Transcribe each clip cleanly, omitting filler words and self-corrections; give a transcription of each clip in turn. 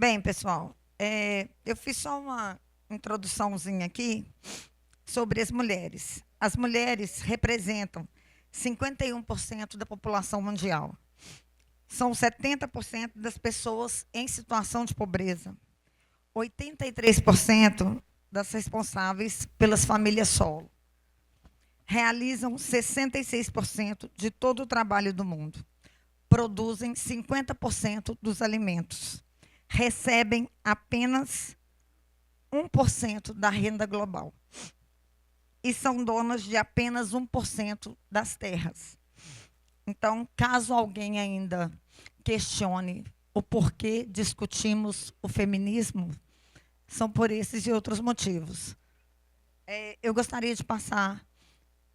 Bem, pessoal, eu fiz só uma introduçãozinha aqui sobre as mulheres. As mulheres representam 51% da população mundial. São 70% das pessoas em situação de pobreza. 83% das responsáveis pelas famílias solo. Realizam 66% de todo o trabalho do mundo. Produzem 50% dos alimentos. Recebem apenas 1% da renda global. E são donas de apenas 1% das terras. Então, caso alguém ainda questione o porquê discutimos o feminismo, são por esses e outros motivos. Eu gostaria de passar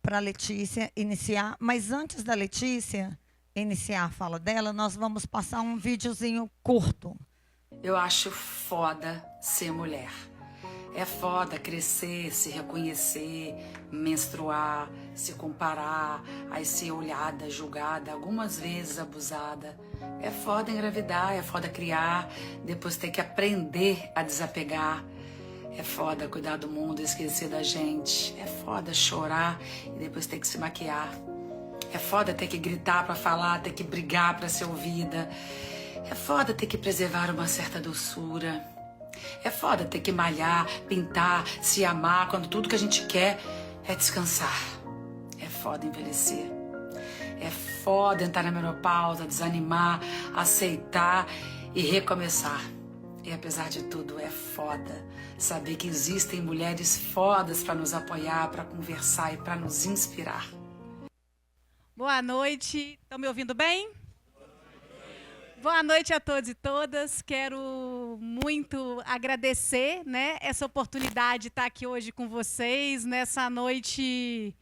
para a Letícia iniciar, mas antes da Letícia iniciar a fala dela, nós vamos passar um videozinho curto. Eu acho foda ser mulher. É foda crescer, se reconhecer, menstruar, se comparar, aí ser olhada, julgada, algumas vezes abusada. É foda engravidar, é foda criar, depois ter que aprender a desapegar. É foda cuidar do mundo, esquecer da gente. É foda chorar e depois ter que se maquiar. É foda ter que gritar pra falar, ter que brigar pra ser ouvida. É foda ter que preservar uma certa doçura. É foda ter que malhar, pintar, se amar, quando tudo que a gente quer é descansar. É foda envelhecer. É foda entrar na menopausa, desanimar, aceitar e recomeçar. E apesar de tudo, é foda saber que existem mulheres fodas para nos apoiar, para conversar e para nos inspirar. Boa noite. Estão me ouvindo bem? Boa noite a todos e todas. Quero muito agradecer, essa oportunidade de estar aqui hoje com vocês, nessa noite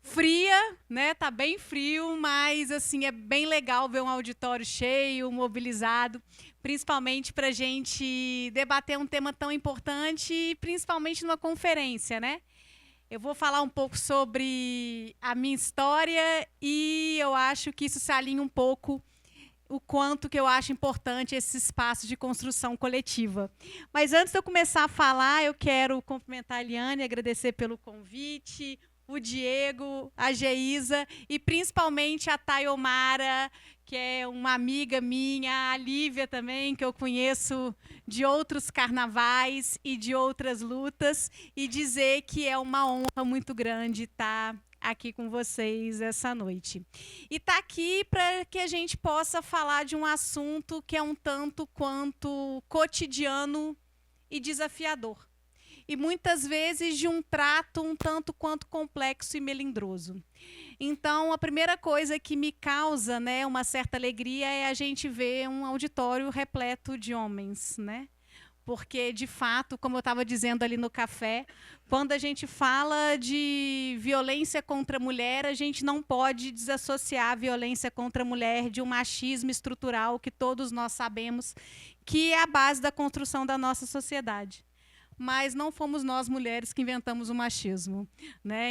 fria, Tá bem frio, mas assim é bem legal ver um auditório cheio, mobilizado, principalmente para a gente debater um tema tão importante, principalmente numa conferência, Eu vou falar um pouco sobre a minha história e eu acho que isso se alinha um pouco o quanto que eu acho importante esse espaço de construção coletiva. Mas antes de eu começar a falar, eu quero cumprimentar a Eliane, agradecer pelo convite, o Diego, a Geisa e principalmente a Tayomara, que é uma amiga minha, a Lívia também, que eu conheço de outros carnavais e de outras lutas, e dizer que é uma honra muito grande estar aqui com vocês essa noite. E está aqui para que a gente possa falar de um assunto que é um tanto quanto cotidiano e desafiador. E muitas vezes de um trato um tanto quanto complexo e melindroso. Então, a primeira coisa que me causa, uma certa alegria é a gente ver um auditório repleto de homens, Porque, de fato, como eu estava dizendo ali no café, quando a gente fala de violência contra a mulher, a gente não pode desassociar a violência contra a mulher de um machismo estrutural que todos nós sabemos que é a base da construção da nossa sociedade. Mas não fomos nós, mulheres, que inventamos o machismo.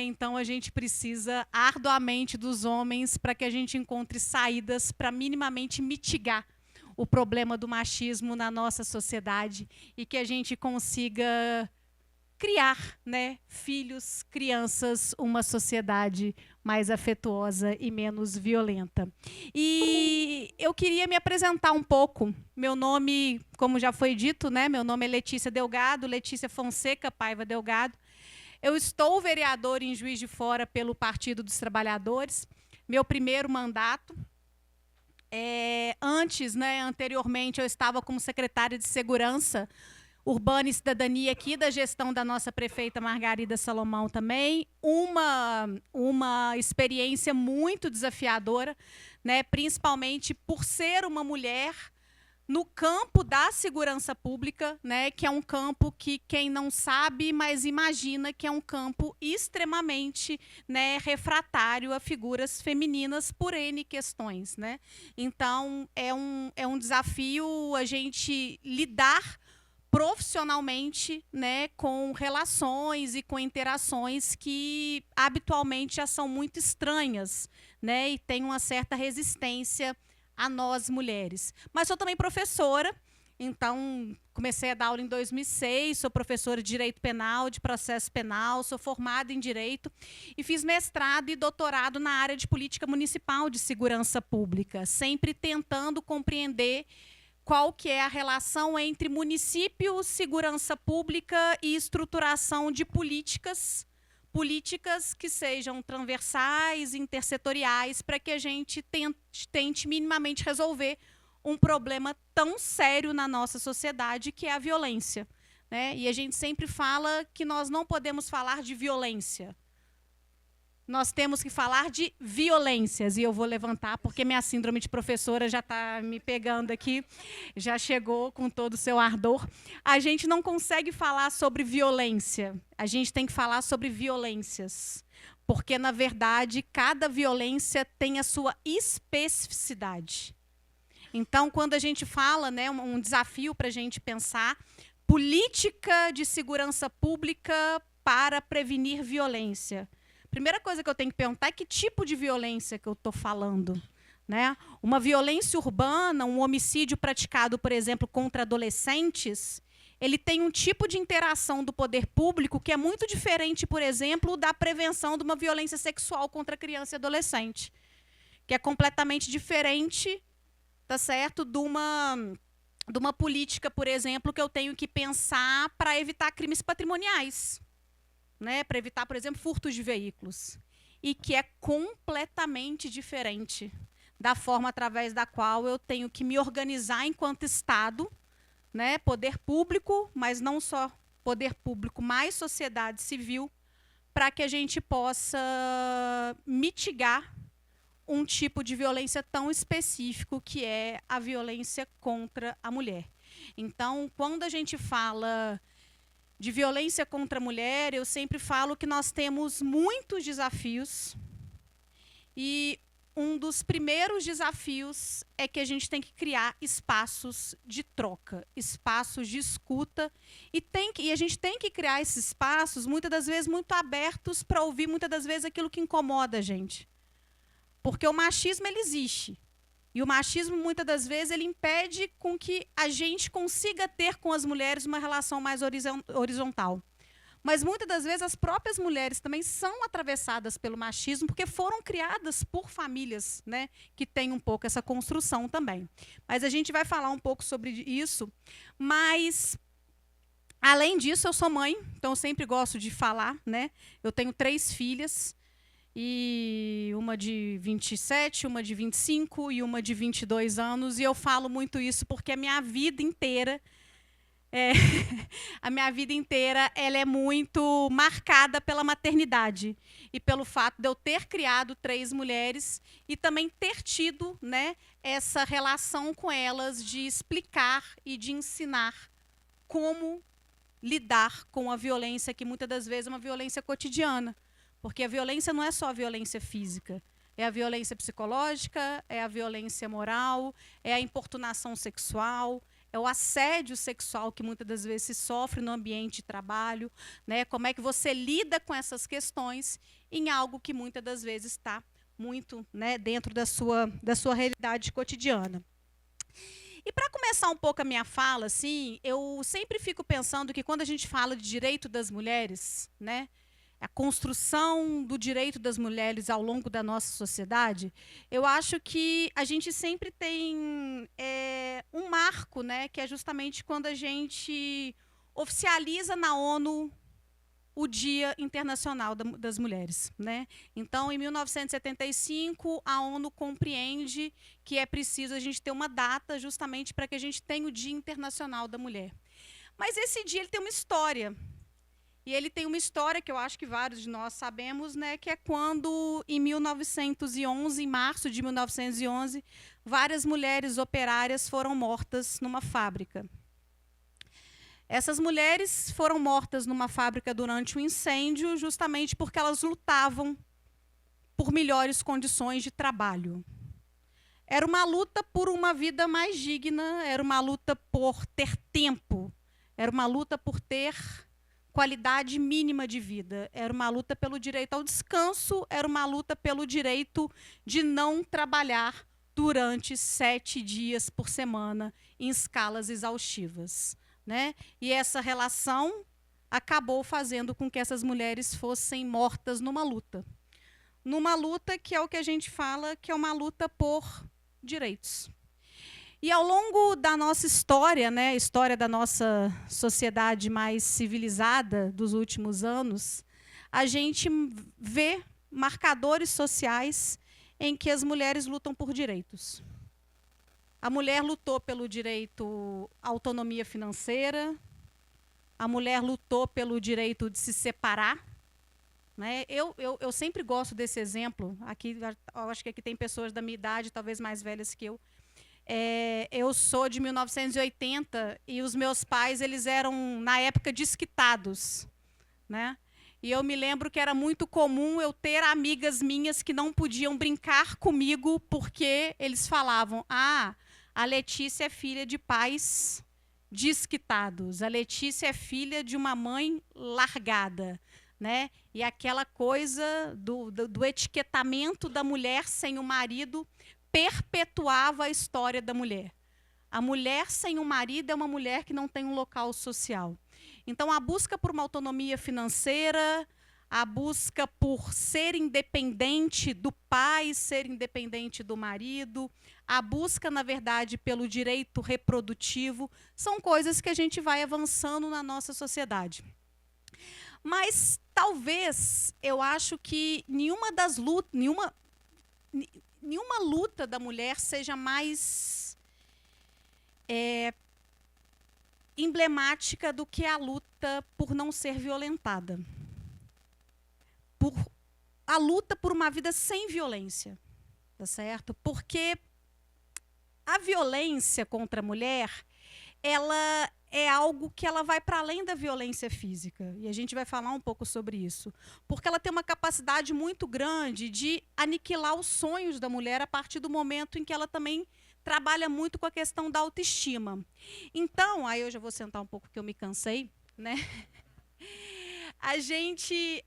Então, a gente precisa arduamente dos homens para que a gente encontre saídas para minimamente mitigar o problema do machismo na nossa sociedade e que a gente consiga criar, filhos, crianças, uma sociedade mais afetuosa e menos violenta. E eu queria me apresentar um pouco. Meu nome, como já foi dito, meu nome é Letícia Delgado, Letícia Fonseca Paiva Delgado. Eu estou vereadora em Juiz de Fora pelo Partido dos Trabalhadores. Meu primeiro mandato. Anteriormente, eu estava como secretária de Segurança Urbana e Cidadania aqui da gestão da nossa prefeita Margarida Salomão também. Uma experiência muito desafiadora, principalmente por ser uma mulher no campo da segurança pública, que é um campo que quem não sabe, mas imagina que é um campo extremamente refratário a figuras femininas por N questões. Então, é um desafio a gente lidar profissionalmente, com relações e com interações que habitualmente já são muito estranhas, e têm uma certa resistência a nós mulheres. Mas sou também professora Então, comecei a dar aula em 2006, sou professora de Direito Penal, de Processo Penal, sou formada em Direito e fiz mestrado e doutorado na área de Política Municipal de Segurança Pública, sempre tentando compreender qual que é a relação entre município, segurança pública e estruturação de políticas que sejam transversais, intersetoriais, para que a gente tente minimamente resolver um problema tão sério na nossa sociedade, que é a violência, né? E a gente sempre fala que nós não podemos falar de violência. Nós temos que falar de violências. E eu vou levantar, porque minha síndrome de professora já está me pegando aqui, já chegou com todo o seu ardor. A gente não consegue falar sobre violência. A gente tem que falar sobre violências. Porque, na verdade, cada violência tem a sua especificidade. Então, quando a gente fala, né, um desafio para a gente pensar, política de segurança pública para prevenir violência. Primeira coisa que eu tenho que perguntar é que tipo de violência que eu estou falando, né? Uma violência urbana, um homicídio praticado, por exemplo, contra adolescentes, ele tem um tipo de interação do poder público que é muito diferente, por exemplo, da prevenção de uma violência sexual contra criança e adolescente, que é completamente diferente, tá certo, de uma política, por exemplo, que eu tenho que pensar para evitar crimes patrimoniais, né, para evitar, por exemplo, furtos de veículos, e que é completamente diferente da forma através da qual eu tenho que me organizar enquanto Estado, né, poder público, mas não só poder público, mais sociedade civil, para que a gente possa mitigar um tipo de violência tão específico que é a violência contra a mulher. Então, quando a gente fala de violência contra a mulher, eu sempre falo que nós temos muitos desafios e um dos primeiros desafios é que a gente tem que criar espaços de troca, espaços de escuta e a gente tem que criar esses espaços, muitas das vezes, muito abertos para ouvir, muitas das vezes, aquilo que incomoda a gente. Porque o machismo, ele existe. E o machismo, muitas das vezes, ele impede com que a gente consiga ter com as mulheres uma relação mais horizontal. Mas, muitas das vezes, as próprias mulheres também são atravessadas pelo machismo, porque foram criadas por famílias, né, que têm um pouco essa construção também. Mas a gente vai falar um pouco sobre isso. Mas, além disso, eu sou mãe, então eu sempre gosto de falar, né? Eu tenho 3 filhas, e uma de 27, uma de 25 e uma de 22 anos. E eu falo muito isso porque a minha vida inteira, ela é muito marcada pela maternidade e pelo fato de eu ter criado 3 mulheres e também ter tido, né, essa relação com elas de explicar e de ensinar como lidar com a violência, que muitas das vezes é uma violência cotidiana. Porque a violência não é só a violência física, é a violência psicológica, é a violência moral, é a importunação sexual, é o assédio sexual que muitas das vezes se sofre no ambiente de trabalho, né? Como é que você lida com essas questões em algo que muitas das vezes está muito, né, dentro da sua realidade cotidiana. E para começar um pouco a minha fala, assim, eu sempre fico pensando que quando a gente fala de direito das mulheres, né, a construção do direito das mulheres ao longo da nossa sociedade, eu acho que a gente sempre tem um marco, né, que é justamente quando a gente oficializa na ONU o Dia Internacional das Mulheres, né? Então, em 1975, a ONU compreende que é preciso a gente ter uma data justamente para que a gente tenha o Dia Internacional da Mulher. Mas esse dia ele tem uma história. E ele tem uma história que eu acho que vários de nós sabemos, né, que é quando, em 1911, em março de 1911, várias mulheres operárias foram mortas numa fábrica. Essas mulheres foram mortas numa fábrica durante um incêndio justamente porque elas lutavam por melhores condições de trabalho. Era uma luta por uma vida mais digna, era uma luta por ter tempo, era uma luta por ter qualidade mínima de vida, era uma luta pelo direito ao descanso, era uma luta pelo direito de não trabalhar durante 7 dias por semana em escalas exaustivas, né? E essa relação acabou fazendo com que essas mulheres fossem mortas numa luta que é o que a gente fala que é uma luta por direitos. E ao longo da nossa história, né, a história da nossa sociedade mais civilizada dos últimos anos, a gente vê marcadores sociais em que as mulheres lutam por direitos. A mulher lutou pelo direito à autonomia financeira, a mulher lutou pelo direito de se separar. Né? Eu sempre gosto desse exemplo. Aqui, eu acho que aqui tem pessoas da minha idade, talvez mais velhas que eu. Eu sou de 1980 e os meus pais eles eram, na época, desquitados. Né? E eu me lembro que era muito comum eu ter amigas minhas que não podiam brincar comigo porque eles falavam: ah, a Letícia é filha de pais desquitados, a Letícia é filha de uma mãe largada. Né? E aquela coisa do etiquetamento da mulher sem o marido perpetuava a história da mulher. A mulher sem um marido é uma mulher que não tem um local social. Então, a busca por uma autonomia financeira, a busca por ser independente do pai, ser independente do marido, a busca, na verdade, pelo direito reprodutivo, são coisas que a gente vai avançando na nossa sociedade. Mas, talvez, eu acho que nenhuma luta da mulher seja mais emblemática do que a luta por não ser violentada. A luta por uma vida sem violência, tá certo? Porque a violência contra a mulher, ela é algo que ela vai para além da violência física. E a gente vai falar um pouco sobre isso. Porque ela tem uma capacidade muito grande de aniquilar os sonhos da mulher a partir do momento em que ela também trabalha muito com a questão da autoestima. Então, aí eu já vou sentar um pouco porque eu me cansei, né? A gente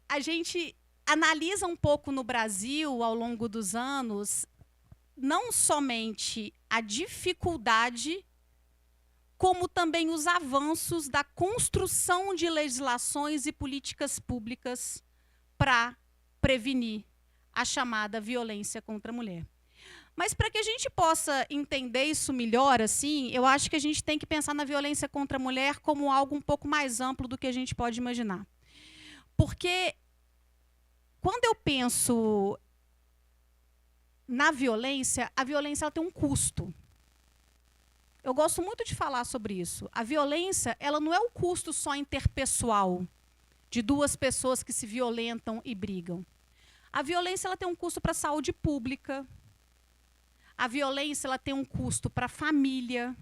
analisa um pouco no Brasil, ao longo dos anos, não somente a dificuldade, como também os avanços da construção de legislações e políticas públicas para prevenir a chamada violência contra a mulher. Mas para que a gente possa entender isso melhor, assim, eu acho que a gente tem que pensar na violência contra a mulher como algo um pouco mais amplo do que a gente pode imaginar. Porque quando eu penso na violência, a violência ela tem um custo. Eu gosto muito de falar sobre isso. A violência, ela não é o custo só interpessoal de duas pessoas que se violentam e brigam. A violência ela tem um custo para a saúde pública. A violência ela tem um custo para a família.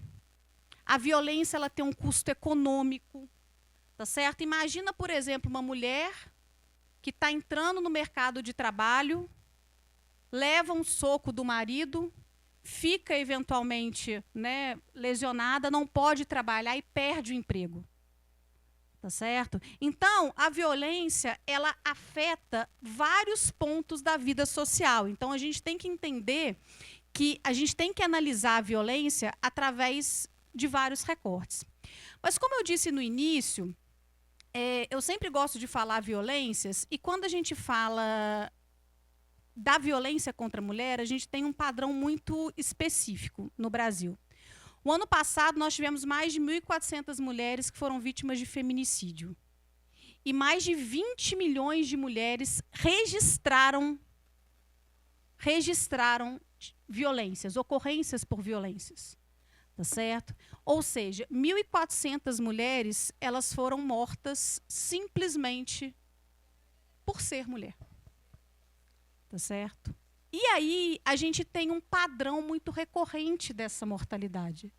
A violência ela tem um custo econômico. Tá certo? Imagina, por exemplo, uma mulher que está entrando no mercado de trabalho, leva um soco do marido, fica eventualmente, né, lesionada, não pode trabalhar e perde o emprego. Tá certo? Então, a violência, ela afeta vários pontos da vida social. Então, a gente tem que entender que a gente tem que analisar a violência através de vários recortes. Mas, como eu disse no início, eu sempre gosto de falar violências, e quando a gente fala da violência contra a mulher, a gente tem um padrão muito específico no Brasil. O ano passado, nós tivemos mais de 1.400 mulheres que foram vítimas de feminicídio. E mais de 20 milhões de mulheres registraram violências, ocorrências por violências. Tá certo? Ou seja, 1.400 mulheres, elas foram mortas simplesmente por ser mulher. Tá certo? E aí, a gente tem um padrão muito recorrente dessa mortalidade.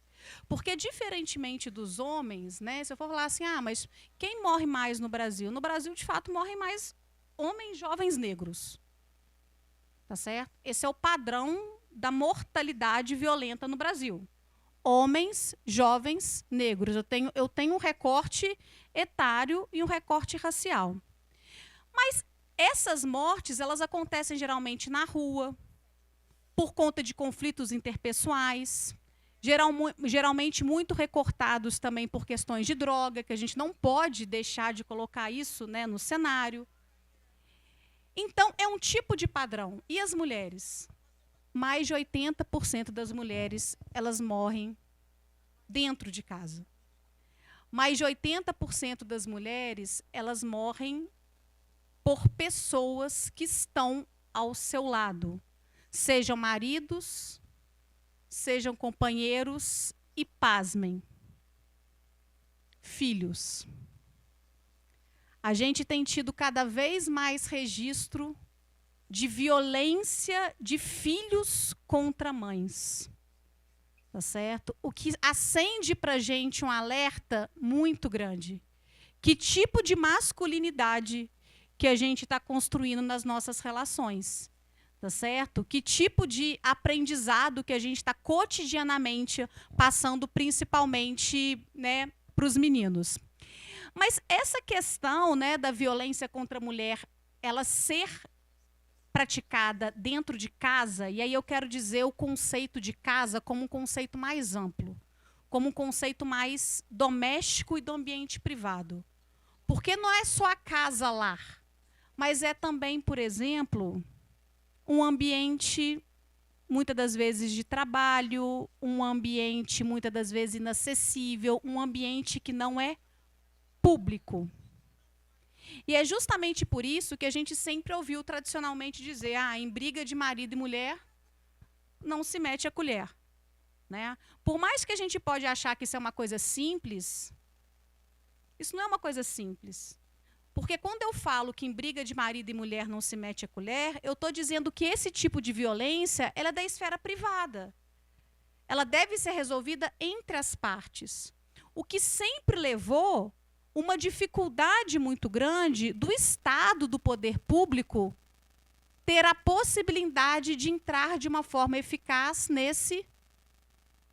Porque, diferentemente dos homens, né, se eu for falar assim, mas quem morre mais no Brasil? No Brasil, de fato, morrem mais homens jovens negros. Tá certo? Esse é o padrão da mortalidade violenta no Brasil. Homens jovens negros. Eu tenho um recorte etário e um recorte racial. Mas essas mortes, elas acontecem geralmente na rua, por conta de conflitos interpessoais, geralmente muito recortados também por questões de droga, que a gente não pode deixar de colocar isso, né, no cenário. Então, é um tipo de padrão. E as mulheres? Mais de 80% das mulheres, elas morrem dentro de casa. Mais de 80% das mulheres, elas morrem por pessoas que estão ao seu lado. Sejam maridos, sejam companheiros e, pasmem, filhos. A gente tem tido cada vez mais registro de violência de filhos contra mães. Tá certo? O que acende para a gente um alerta muito grande. Que tipo de masculinidade que a gente está construindo nas nossas relações? Tá certo? Que tipo de aprendizado que a gente está cotidianamente passando, principalmente, né, para os meninos. Mas essa questão, né, da violência contra a mulher, ela ser praticada dentro de casa, e aí eu quero dizer o conceito de casa como um conceito mais amplo, como um conceito mais doméstico e do ambiente privado. Porque não é só a casa-lar, mas é também, por exemplo, um ambiente, muitas das vezes, de trabalho, um ambiente, muitas das vezes, inacessível, um ambiente que não é público. E é justamente por isso que a gente sempre ouviu tradicionalmente dizer, em briga de marido e mulher, não se mete a colher. Né? Por mais que a gente pode achar que isso é uma coisa simples, isso não é uma coisa simples. Porque quando eu falo que em briga de marido e mulher não se mete a colher, eu estou dizendo que esse tipo de violência ela é da esfera privada. Ela deve ser resolvida entre as partes. O que sempre levou uma dificuldade muito grande do Estado, do poder público, ter a possibilidade de entrar de uma forma eficaz nesse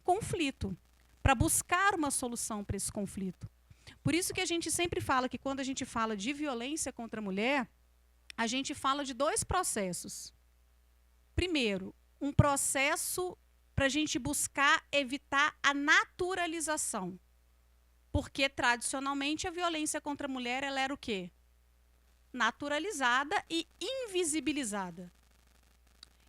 conflito, para buscar uma solução para esse conflito. Por isso que a gente sempre fala que quando a gente fala de violência contra a mulher, a gente fala de dois processos. Primeiro, um processo para a gente buscar evitar a naturalização. Porque, tradicionalmente, a violência contra a mulher ela era o quê? Naturalizada e invisibilizada.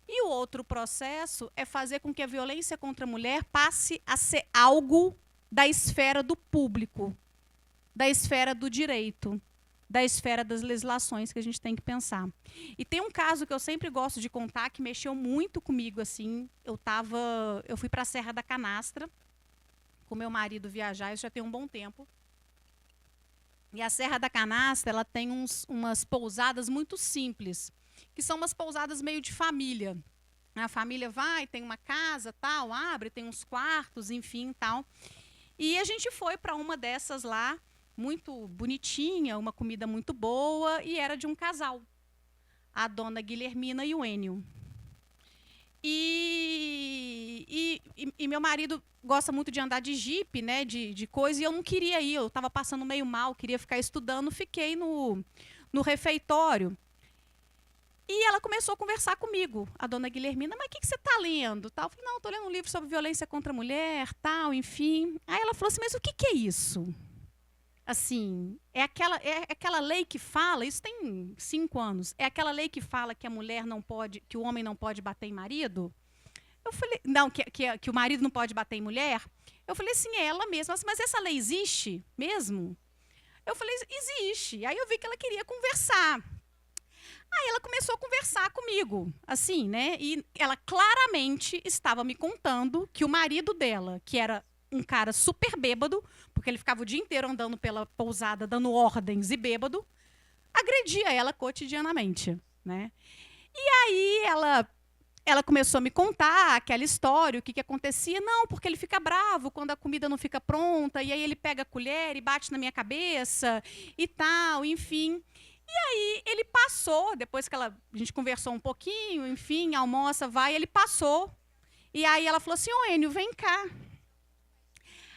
E o outro processo é fazer com que a violência contra a mulher passe a ser algo da esfera do público, da esfera do direito, da esfera das legislações que a gente tem que pensar. E tem um caso que eu sempre gosto de contar, que mexeu muito comigo. Assim, eu fui para a Serra da Canastra, com meu marido viajar, isso já tem um bom tempo. E a Serra da Canastra, ela tem umas pousadas muito simples, que são umas pousadas meio de família. A família vai, tem uma casa, tal, abre, tem uns quartos, enfim, tal. E a gente foi para uma dessas lá, muito bonitinha, uma comida muito boa, e era de um casal, a dona Guilhermina e o Enio. E meu marido gosta muito de andar de jipe, né, de coisa, e eu não queria ir, eu estava passando meio mal, queria ficar estudando, fiquei no refeitório. E ela começou a conversar comigo, a dona Guilhermina, mas o que você está lendo? Tal. Eu falei, não, estou lendo um livro sobre violência contra a mulher, tal, enfim. Aí ela falou assim, mas o que é isso? Assim, é aquela lei que fala, isso tem 5 anos, é aquela lei que fala que a mulher não pode, que o homem não pode bater em marido? Eu falei, não, que o marido não pode bater em mulher? Eu falei, sim, é ela mesma. Mas essa lei existe mesmo? Eu falei, existe. Aí eu vi que ela queria conversar. Aí ela começou a conversar comigo, assim, né? E ela claramente estava me contando que o marido dela, que era um cara super bêbado, porque ele ficava o dia inteiro andando pela pousada, dando ordens e bêbado, agredia ela cotidianamente, né? E aí ela começou a me contar aquela história, o que acontecia. Não, porque ele fica bravo quando a comida não fica pronta, e aí ele pega a colher e bate na minha cabeça e tal, enfim. E aí ele passou, depois que a gente conversou um pouquinho, enfim, almoça, vai, ele passou. E aí ela falou assim, ô Enio, vem cá.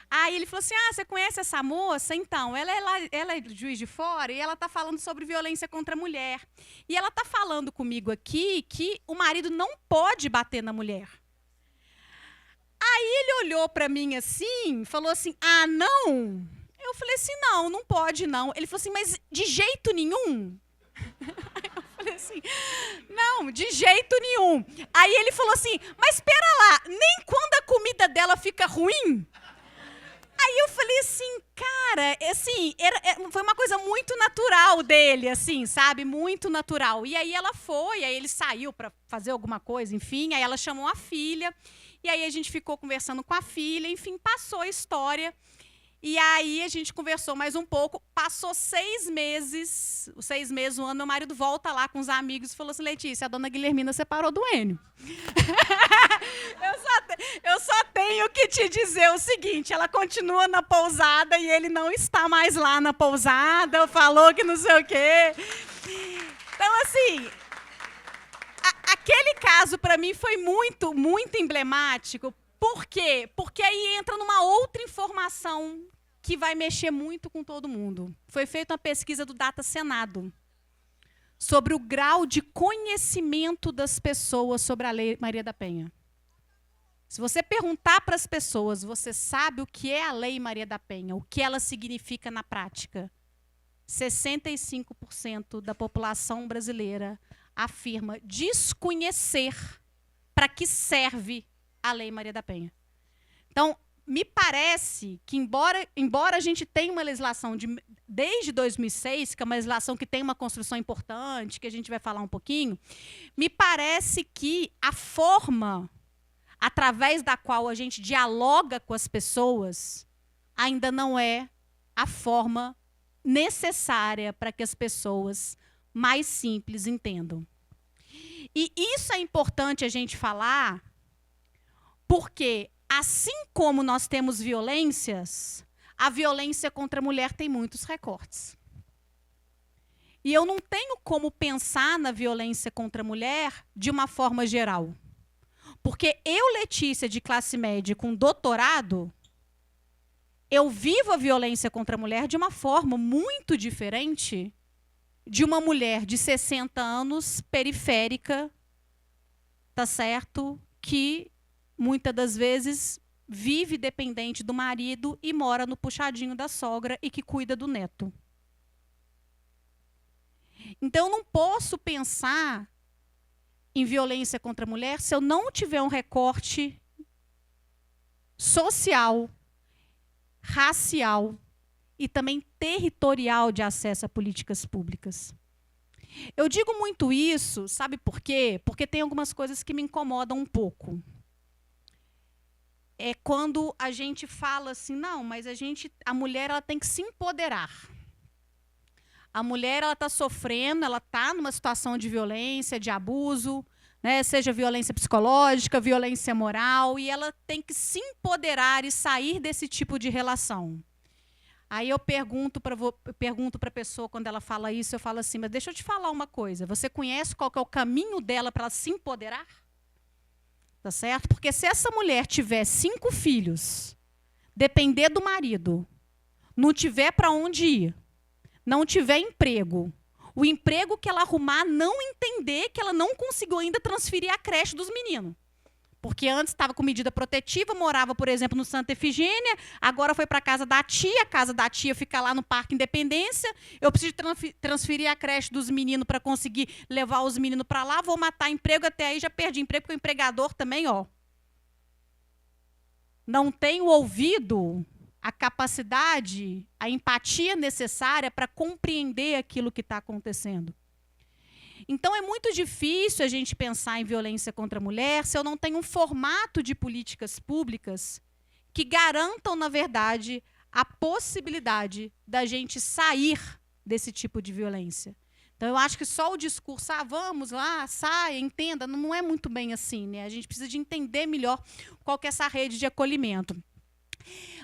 Aí ele falou assim, você conhece essa moça? Então, ela é de Juiz de Fora e ela está falando sobre violência contra a mulher. E ela está falando comigo aqui que o marido não pode bater na mulher. Ele olhou para mim assim, falou assim, ah, não? Eu falei assim, não pode não. Ele falou assim, mas de jeito nenhum? Eu falei assim, não, de jeito nenhum. Aí ele falou assim, mas espera lá, nem quando a comida dela fica ruim? Aí eu falei assim, cara, assim, foi uma coisa muito natural dele, assim, sabe? Muito natural. E aí ela foi, aí ele saiu para fazer alguma coisa, enfim, aí ela chamou a filha, e aí a gente ficou conversando com a filha, enfim, passou a história. E aí a gente conversou mais um pouco, passou 6 meses, 6 meses, um ano, meu marido volta lá com os amigos e falou assim, Letícia, a dona Guilhermina separou do Enio. Eu só tenho que te dizer o seguinte, ela continua na pousada e ele não está mais lá na pousada, falou que não sei o quê. Então, assim, aquele caso para mim foi muito, muito emblemático. Por quê? Porque aí entra numa outra informação que vai mexer muito com todo mundo. Foi feita uma pesquisa do Data Senado sobre o grau de conhecimento das pessoas sobre a Lei Maria da Penha. Se você perguntar para as pessoas, você sabe o que é a Lei Maria da Penha, o que ela significa na prática? 65% da população brasileira afirma desconhecer para que serve a Lei Maria da Penha. Então, me parece que, embora a gente tenha uma legislação desde 2006, que é uma legislação que tem uma construção importante, que a gente vai falar um pouquinho, me parece que a forma através da qual a gente dialoga com as pessoas ainda não é a forma necessária para que as pessoas mais simples entendam. E isso é importante a gente falar, porque, assim como nós temos violências, a violência contra a mulher tem muitos recortes. E eu não tenho como pensar na violência contra a mulher de uma forma geral. Porque eu, Letícia, de classe média com doutorado, eu vivo a violência contra a mulher de uma forma muito diferente de uma mulher de 60 anos, periférica, tá certo? Que muitas das vezes vive dependente do marido e mora no puxadinho da sogra e que cuida do neto. Então, eu não posso pensar em violência contra a mulher se eu não tiver um recorte social, racial e também territorial de acesso a políticas públicas. Eu digo muito isso, sabe por quê? Porque tem algumas coisas que me incomodam um pouco. É quando a gente fala assim, não, mas a mulher ela tem que se empoderar. A mulher ela está sofrendo, ela está numa situação de violência, de abuso, né, seja violência psicológica, violência moral, e ela tem que se empoderar e sair desse tipo de relação. Aí eu pergunto para a pessoa, quando ela fala isso, eu falo assim, mas deixa eu te falar uma coisa, você conhece qual que é o caminho dela para ela se empoderar? Tá certo? Porque se essa mulher tiver 5 filhos, depender do marido, não tiver para onde ir, não tiver emprego, o emprego que ela arrumar não entender que ela não conseguiu ainda transferir a creche dos meninos. Porque antes estava com medida protetiva, morava, por exemplo, no Santa Efigênia, agora foi para a casa da tia fica lá no Parque Independência, eu preciso transferir a creche dos meninos para conseguir levar os meninos para lá, vou matar emprego, até aí já perdi emprego, porque o empregador também, ó, não tem o ouvido, a capacidade, a empatia necessária para compreender aquilo que está acontecendo. Então, é muito difícil a gente pensar em violência contra a mulher se eu não tenho um formato de políticas públicas que garantam, na verdade, a possibilidade da gente sair desse tipo de violência. Então, eu acho que só o discurso, vamos lá, saia, entenda, não é muito bem assim, né? A gente precisa de entender melhor qual que é essa rede de acolhimento.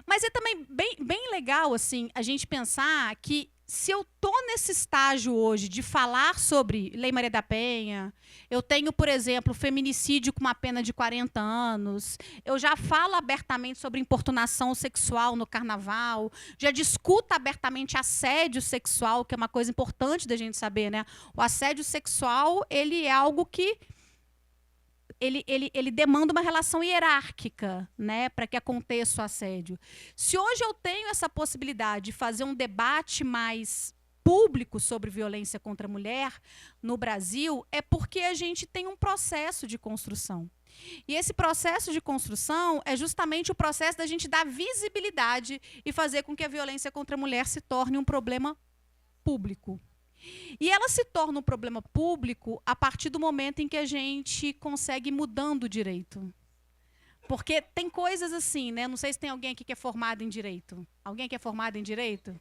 Mas é também bem legal assim, a gente pensar que se eu estou nesse estágio hoje de falar sobre Lei Maria da Penha, eu tenho, por exemplo, feminicídio com uma pena de 40 anos, eu já falo abertamente sobre importunação sexual no carnaval, já discuto abertamente assédio sexual, que é uma coisa importante da gente saber, né? O assédio sexual, ele é algo que ele demanda uma relação hierárquica, né, para que aconteça o assédio. Se hoje eu tenho essa possibilidade de fazer um debate mais público sobre violência contra a mulher no Brasil, é porque a gente tem um processo de construção. E esse processo de construção é justamente o processo da gente dar visibilidade e fazer com que a violência contra a mulher se torne um problema público. E ela se torna um problema público a partir do momento em que a gente consegue ir mudando o direito. Porque tem coisas assim, né? Não sei se tem alguém aqui que é formado em direito. Alguém que é formado em direito?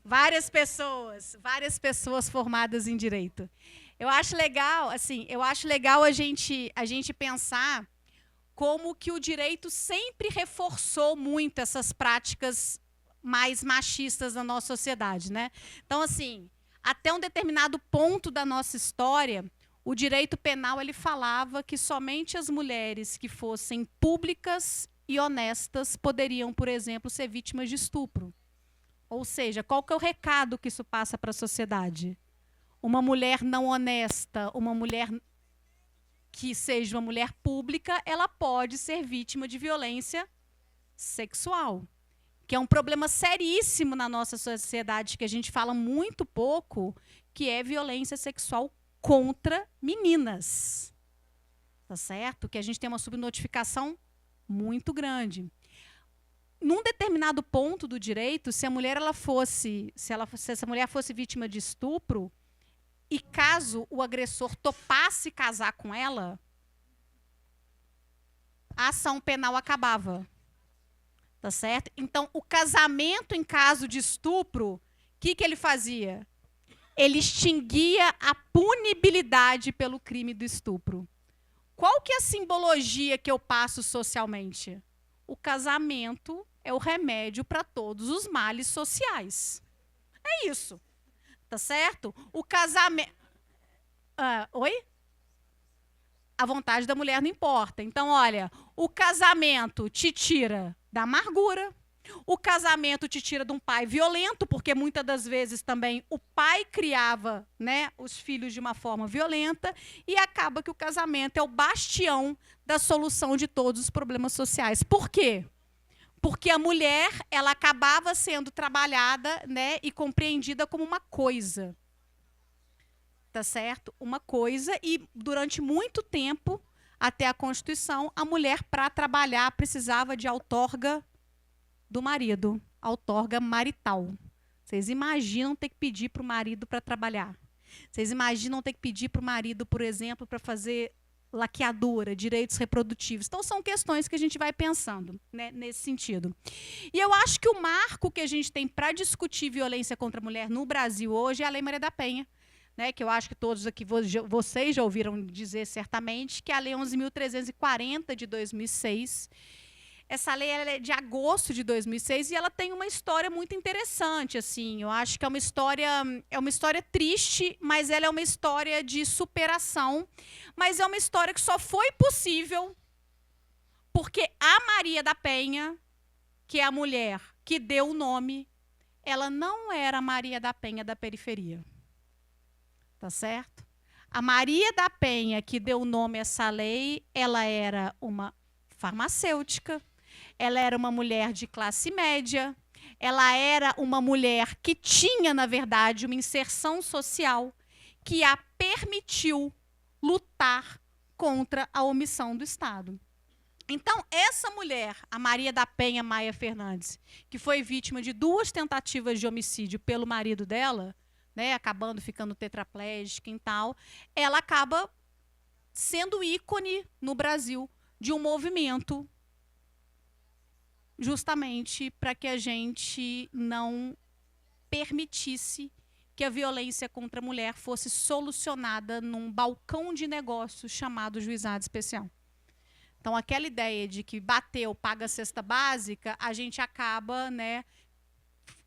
Várias pessoas formadas em direito. Eu acho legal, assim, a gente pensar como que o direito sempre reforçou muito essas práticas mais machistas da nossa sociedade, né? Então, assim, até um determinado ponto da nossa história, o direito penal ele falava que somente as mulheres que fossem públicas e honestas poderiam, por exemplo, ser vítimas de estupro. Ou seja, qual que é o recado que isso passa para a sociedade? Uma mulher não honesta, uma mulher que seja uma mulher pública, ela pode ser vítima de violência sexual, que é um problema seríssimo na nossa sociedade, que a gente fala muito pouco, que é violência sexual contra meninas. Tá certo? Que a gente tem uma subnotificação muito grande. Num determinado ponto do direito, se a mulher se essa mulher fosse vítima de estupro, e caso o agressor topasse casar com ela, a ação penal acabava. Tá certo? Então, o casamento em caso de estupro, o que ele fazia? Ele extinguia a punibilidade pelo crime do estupro. Qual que é a simbologia que eu passo socialmente? O casamento é o remédio para todos os males sociais. É isso. Tá certo? O casamento... oi? A vontade da mulher não importa. Então, olha, o casamento te tira da amargura, o casamento te tira de um pai violento, porque muitas das vezes também o pai criava, né, os filhos de uma forma violenta, e acaba que o casamento é o bastião da solução de todos os problemas sociais. Por quê? Porque a mulher, ela acabava sendo trabalhada, né, e compreendida como uma coisa. Tá certo? Uma coisa, e durante muito tempo, até a Constituição, a mulher, para trabalhar, precisava de outorga do marido, outorga marital. Vocês imaginam ter que pedir para o marido para trabalhar? Vocês imaginam ter que pedir para o marido, por exemplo, para fazer laqueadura, direitos reprodutivos? Então, são questões que a gente vai pensando, né, nesse sentido. E eu acho que o marco que a gente tem para discutir violência contra a mulher no Brasil hoje é a Lei Maria da Penha, né, que eu acho que todos aqui, vocês já ouviram dizer certamente, que é a Lei 11.340 de 2006. Essa lei ela é de agosto de 2006 e ela tem uma história muito interessante. Assim, eu acho que é uma história triste, mas ela é uma história de superação. Mas é uma história que só foi possível porque a Maria da Penha, que é a mulher que deu o nome, ela não era a Maria da Penha da periferia. Tá certo? A Maria da Penha, que deu o nome a essa lei, ela era uma farmacêutica, ela era uma mulher de classe média, ela era uma mulher que tinha, na verdade, uma inserção social que a permitiu lutar contra a omissão do Estado. Então, essa mulher, a Maria da Penha Maia Fernandes, que foi vítima de 2 tentativas de homicídio pelo marido dela, né, acabando ficando tetraplégica e tal, ela acaba sendo ícone no Brasil de um movimento justamente para que a gente não permitisse que a violência contra a mulher fosse solucionada num balcão de negócios chamado juizado especial. Então, aquela ideia de que bateu, paga a cesta básica, a gente acaba, né,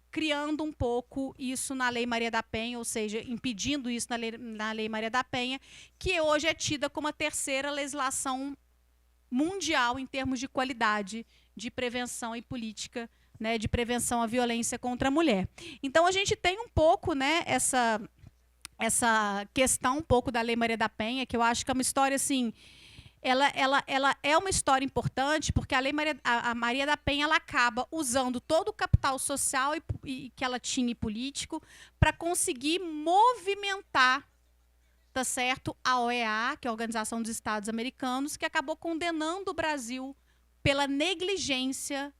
criando um pouco isso na Lei Maria da Penha, ou seja, impedindo isso na Lei Maria da Penha, que hoje é tida como a 3ª legislação mundial em termos de qualidade de prevenção e política, né, de prevenção à violência contra a mulher. Então, a gente tem um pouco, né, essa questão um pouco da Lei Maria da Penha, que eu acho que é uma história assim, ela é uma história importante, porque a Maria da Penha ela acaba usando todo o capital social e que ela tinha e político para conseguir movimentar, tá certo, a OEA, que é a Organização dos Estados Americanos, que acabou condenando o Brasil pela negligência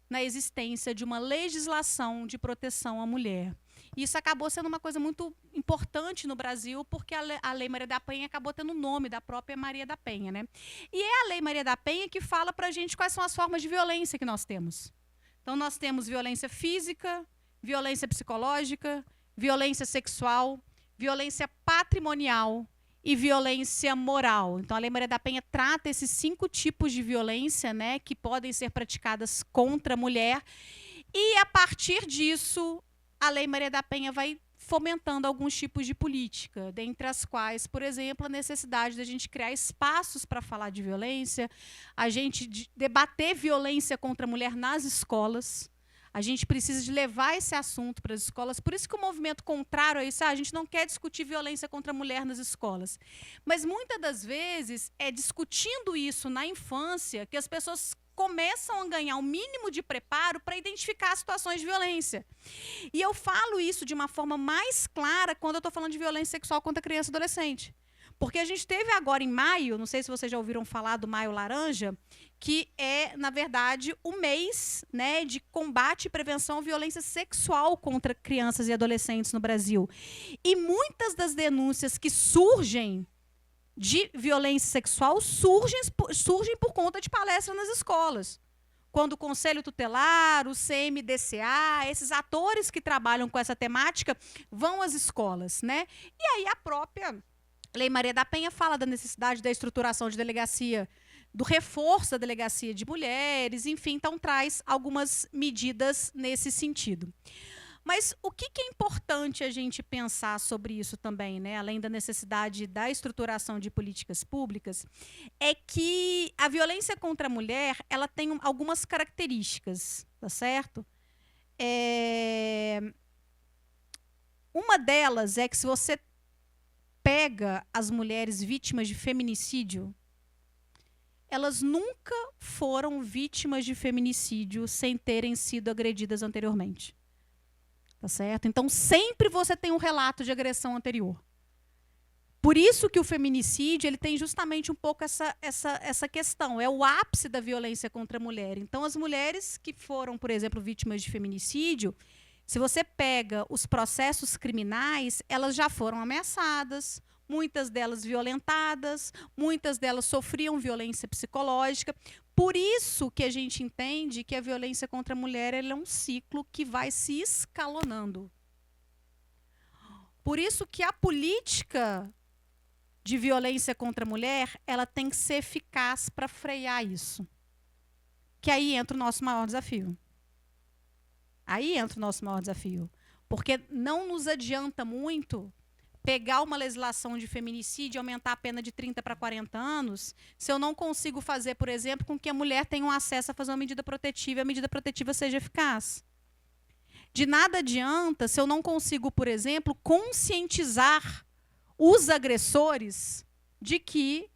na existência de uma legislação de proteção à mulher. Isso acabou sendo uma coisa muito importante no Brasil, porque a Lei Maria da Penha acabou tendo o nome da própria Maria da Penha, né? E é a Lei Maria da Penha que fala para a gente quais são as formas de violência que nós temos. Então, nós temos violência física, violência psicológica, violência sexual, violência patrimonial e violência moral. Então, a Lei Maria da Penha trata esses 5 tipos de violência, né, que podem ser praticadas contra a mulher. E, a partir disso, a Lei Maria da Penha vai fomentando alguns tipos de política, dentre as quais, por exemplo, a necessidade de a gente criar espaços para falar de violência, a gente debater violência contra a mulher nas escolas. A gente precisa de levar esse assunto para as escolas. Por isso que o movimento contrário a isso, a gente não quer discutir violência contra a mulher nas escolas. Mas, muitas das vezes, é discutindo isso na infância que as pessoas começam a ganhar um mínimo de preparo para identificar situações de violência. E eu falo isso de uma forma mais clara quando eu estou falando de violência sexual contra criança e adolescente. Porque a gente teve agora em maio, não sei se vocês já ouviram falar do Maio Laranja, que é, na verdade, o mês, né, de combate e prevenção à violência sexual contra crianças e adolescentes no Brasil. E muitas das denúncias que surgem de violência sexual surgem por conta de palestras nas escolas. Quando o Conselho Tutelar, o CMDCA, esses atores que trabalham com essa temática vão às escolas, né? E aí a própria Lei Maria da Penha fala da necessidade da estruturação de delegacia, do reforço da delegacia de mulheres, enfim, então traz algumas medidas nesse sentido. Mas o que é importante a gente pensar sobre isso também, né? Além da necessidade da estruturação de políticas públicas, é que a violência contra a mulher ela tem algumas características, tá certo? Uma delas é que se você pega as mulheres vítimas de feminicídio, elas nunca foram vítimas de feminicídio sem terem sido agredidas anteriormente. Tá certo? Então, sempre você tem um relato de agressão anterior. Por isso que o feminicídio ele tem justamente um pouco essa questão. É o ápice da violência contra a mulher. Então, as mulheres que foram, por exemplo, vítimas de feminicídio, se você pega os processos criminais, elas já foram ameaçadas, muitas delas violentadas, muitas delas sofriam violência psicológica. Por isso que a gente entende que a violência contra a mulher é um ciclo que vai se escalonando. Por isso que a política de violência contra a mulher ela tem que ser eficaz para frear isso. Que aí entra o nosso maior desafio. Aí entra o nosso maior desafio. Porque não nos adianta muito pegar uma legislação de feminicídio e aumentar a pena de 30 para 40 anos, se eu não consigo fazer, por exemplo, com que a mulher tenha um acesso a fazer uma medida protetiva e a medida protetiva seja eficaz. De nada adianta se eu não consigo, por exemplo, conscientizar os agressores de que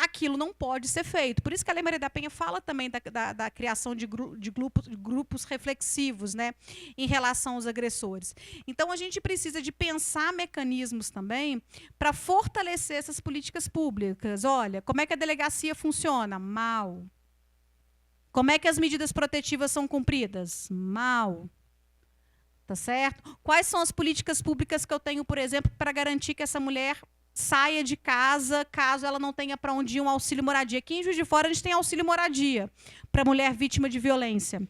aquilo não pode ser feito. Por isso que a Lei Maria da Penha fala também da criação de grupos reflexivos, né, em relação aos agressores. Então, a gente precisa de pensar mecanismos também para fortalecer essas políticas públicas. Olha, como é que a delegacia funciona? Mal. Como é que as medidas protetivas são cumpridas? Mal. Tá certo? Quais são as políticas públicas que eu tenho, por exemplo, para garantir que essa mulher saia de casa, caso ela não tenha para onde ir um auxílio moradia? Aqui em Juiz de Fora a gente tem auxílio moradia para mulher vítima de violência,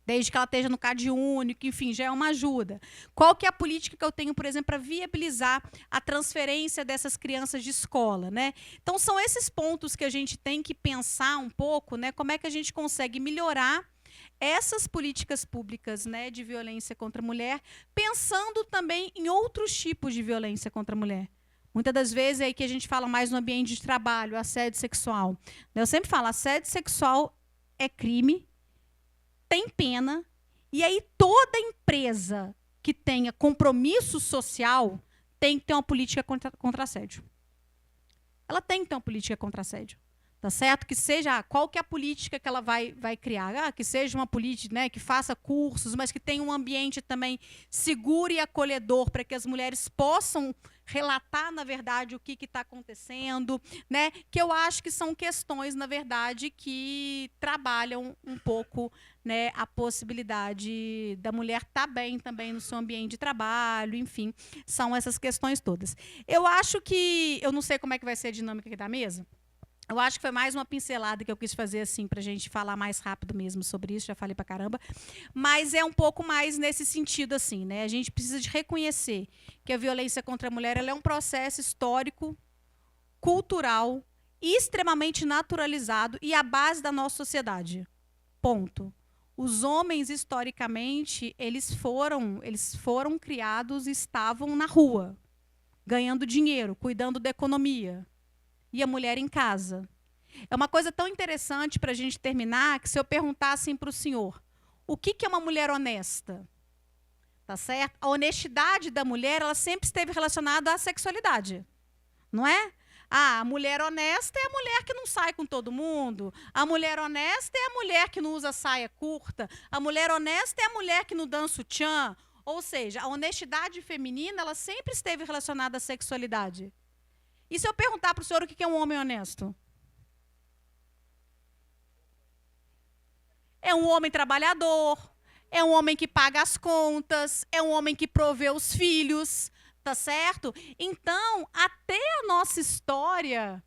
desde que ela esteja no CadÚnico, enfim, já é uma ajuda. Qual que é a política que eu tenho, por exemplo, para viabilizar a transferência dessas crianças de escola, né? Então são esses pontos que a gente tem que pensar um pouco, né? Como é que a gente consegue melhorar essas políticas públicas, né, de violência contra a mulher, pensando também em outros tipos de violência contra a mulher. Muitas das vezes é aí que a gente fala mais no ambiente de trabalho, assédio sexual. Eu sempre falo, assédio sexual é crime, tem pena, e aí toda empresa que tenha compromisso social tem que ter uma política contra assédio. Ela tem que ter uma política contra assédio. Tá certo? Que seja, qual que é a política que ela vai criar? Que seja uma política, né, que faça cursos, mas que tenha um ambiente também seguro e acolhedor para que as mulheres possam relatar, na verdade, o que está acontecendo, né? Que eu acho que são questões, na verdade, que trabalham um pouco, né, a possibilidade da mulher estar bem também no seu ambiente de trabalho, enfim, são essas questões todas. Eu acho que, eu não sei como é que vai ser a dinâmica aqui da mesa. Eu acho que foi mais uma pincelada que eu quis fazer assim para a gente falar mais rápido mesmo sobre isso, já falei para caramba, mas é um pouco mais nesse sentido assim, né? A gente precisa de reconhecer que a violência contra a mulher ela é um processo histórico, cultural, extremamente naturalizado e à base da nossa sociedade. Ponto. Os homens historicamente eles foram criados e estavam na rua, ganhando dinheiro, cuidando da economia. E a mulher em casa. É uma coisa tão interessante para a gente terminar, que se eu perguntasse para o senhor, o que é uma mulher honesta? Tá certo? A honestidade da mulher, ela sempre esteve relacionada à sexualidade. Não é? A mulher honesta é a mulher que não sai com todo mundo. A mulher honesta é a mulher que não usa saia curta. A mulher honesta é a mulher que não dança sutiã. Ou seja, a honestidade feminina, ela sempre esteve relacionada à sexualidade. E se eu perguntar para o senhor o que é um homem honesto? É um homem trabalhador, é um homem que paga as contas, é um homem que provê os filhos, tá certo? Então, até a nossa história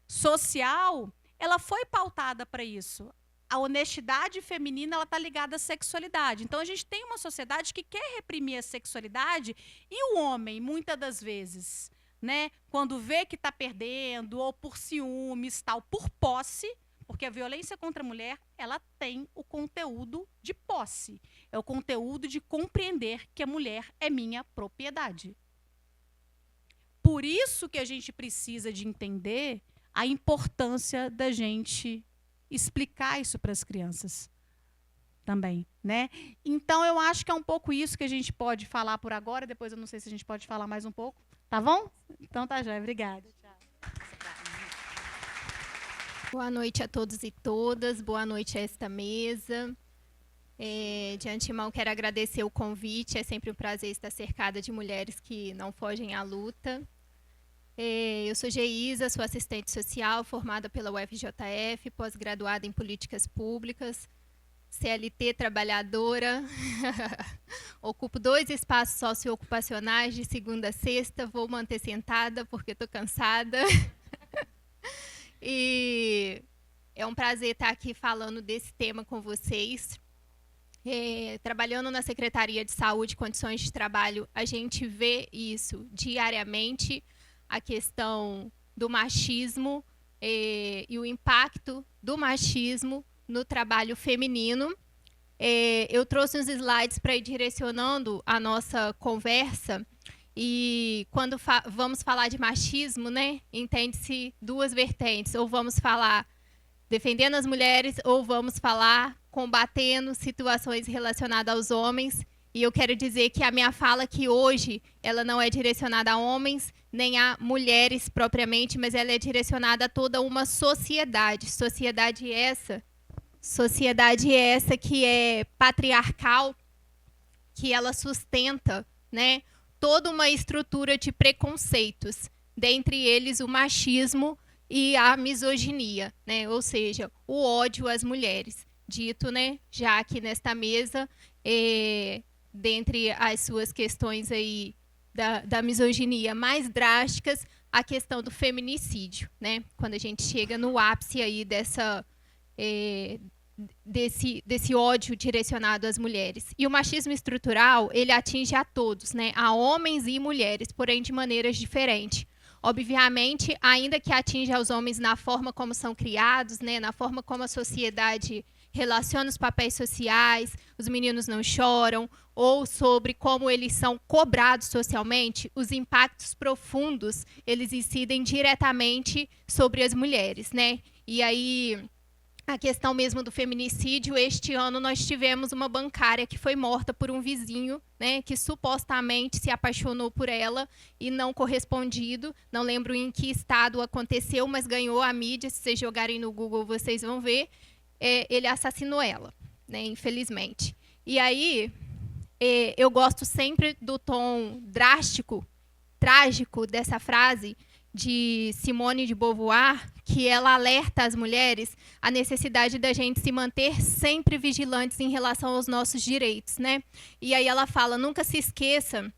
social, ela foi pautada para isso. A honestidade feminina ela está ligada à sexualidade. Então, a gente tem uma sociedade que quer reprimir a sexualidade e o homem, muitas das vezes, né, quando vê que está perdendo, ou por ciúmes, tal, por posse, porque a violência contra a mulher ela tem o conteúdo de posse. É o conteúdo de compreender que a mulher é minha propriedade. Por isso que a gente precisa de entender a importância da gente explicar isso para as crianças também, né? Então, eu acho que é um pouco isso que a gente pode falar por agora, depois eu não sei se a gente pode falar mais um pouco. Tá bom? Então tá, joia. Obrigada. Tchau. Boa noite a todos e todas. Boa noite a esta mesa. De antemão, quero agradecer o convite. É sempre um prazer estar cercada de mulheres que não fogem à luta. Eu sou Geisa, sou assistente social, formada pela UFJF, pós-graduada em políticas públicas. CLT trabalhadora, ocupo 2 espaços socioocupacionais de segunda a sexta, vou manter sentada porque estou cansada. E é um prazer estar aqui falando desse tema com vocês. Trabalhando na Secretaria de Saúde e Condições de Trabalho, a gente vê isso diariamente, a questão do machismo e o impacto do machismo no trabalho feminino. Eu trouxe uns slides para ir direcionando a nossa conversa. E quando vamos falar de machismo, né, entende-se 2 vertentes. Ou vamos falar defendendo as mulheres, ou vamos falar combatendo situações relacionadas aos homens. E eu quero dizer que a minha fala aqui hoje, ela não é direcionada a homens, nem a mulheres propriamente, mas ela é direcionada a toda uma sociedade. Sociedade essa que é patriarcal, que ela sustenta, né, toda uma estrutura de preconceitos, dentre eles o machismo e a misoginia, né, ou seja, o ódio às mulheres. Dito, né, já aqui nesta mesa, dentre as suas questões aí da misoginia mais drásticas, a questão do feminicídio, né, quando a gente chega no ápice aí desse ódio direcionado às mulheres. E o machismo estrutural, ele atinge a todos, né, a homens e mulheres, porém de maneiras diferentes. Obviamente, ainda que atinja aos homens na forma como são criados, né, na forma como a sociedade relaciona os papéis sociais, os meninos não choram, ou sobre como eles são cobrados socialmente, os impactos profundos, eles incidem diretamente sobre as mulheres, né? E aí a questão mesmo do feminicídio, este ano nós tivemos uma bancária que foi morta por um vizinho, né, que supostamente se apaixonou por ela e não correspondido. Não lembro em que estado aconteceu, mas ganhou a mídia. Se vocês jogarem no Google, vocês vão ver. Ele assassinou ela, né, infelizmente. E aí, eu gosto sempre do tom drástico, trágico dessa frase de Simone de Beauvoir, que ela alerta as mulheres a necessidade da gente se manter sempre vigilantes em relação aos nossos direitos, né? E aí ela fala: nunca se esqueça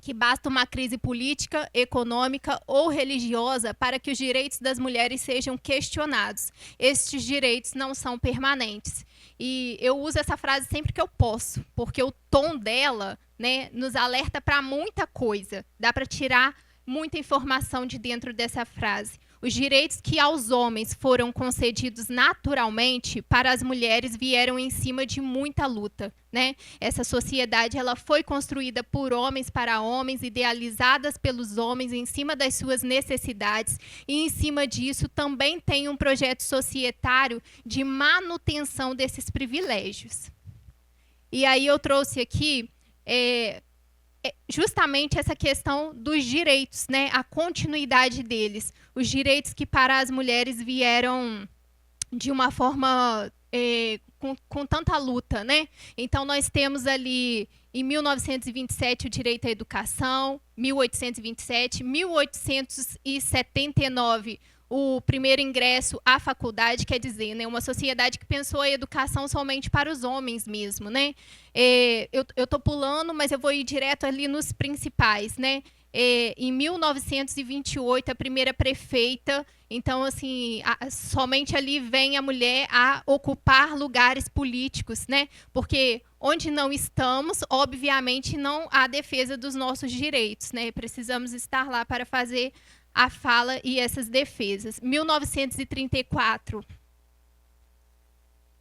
que basta uma crise política, econômica ou religiosa para que os direitos das mulheres sejam questionados. Estes direitos não são permanentes. E eu uso essa frase sempre que eu posso, porque o tom dela, né, nos alerta para muita coisa. Dá para tirar muita informação de dentro dessa frase. Os direitos que aos homens foram concedidos naturalmente, para as mulheres vieram em cima de muita luta, né? Essa sociedade ela foi construída por homens para homens, idealizadas pelos homens em cima das suas necessidades, e em cima disso também tem um projeto societário de manutenção desses privilégios. E aí eu trouxe aqui justamente essa questão dos direitos, né? A continuidade deles. Os direitos que para as mulheres vieram de uma forma com tanta luta, né? Então, nós temos ali, em 1927, o direito à educação, 1827, 1879, o primeiro ingresso à faculdade, quer dizer, né, uma sociedade que pensou a educação somente para os homens mesmo, né? Eu estou pulando, mas eu vou ir direto ali nos principais, né? Em 1928, a primeira prefeita, então, assim, somente ali vem a mulher a ocupar lugares políticos, né? Porque onde não estamos, obviamente, não há defesa dos nossos direitos, né? Precisamos estar lá para fazer a fala e essas defesas. 1934,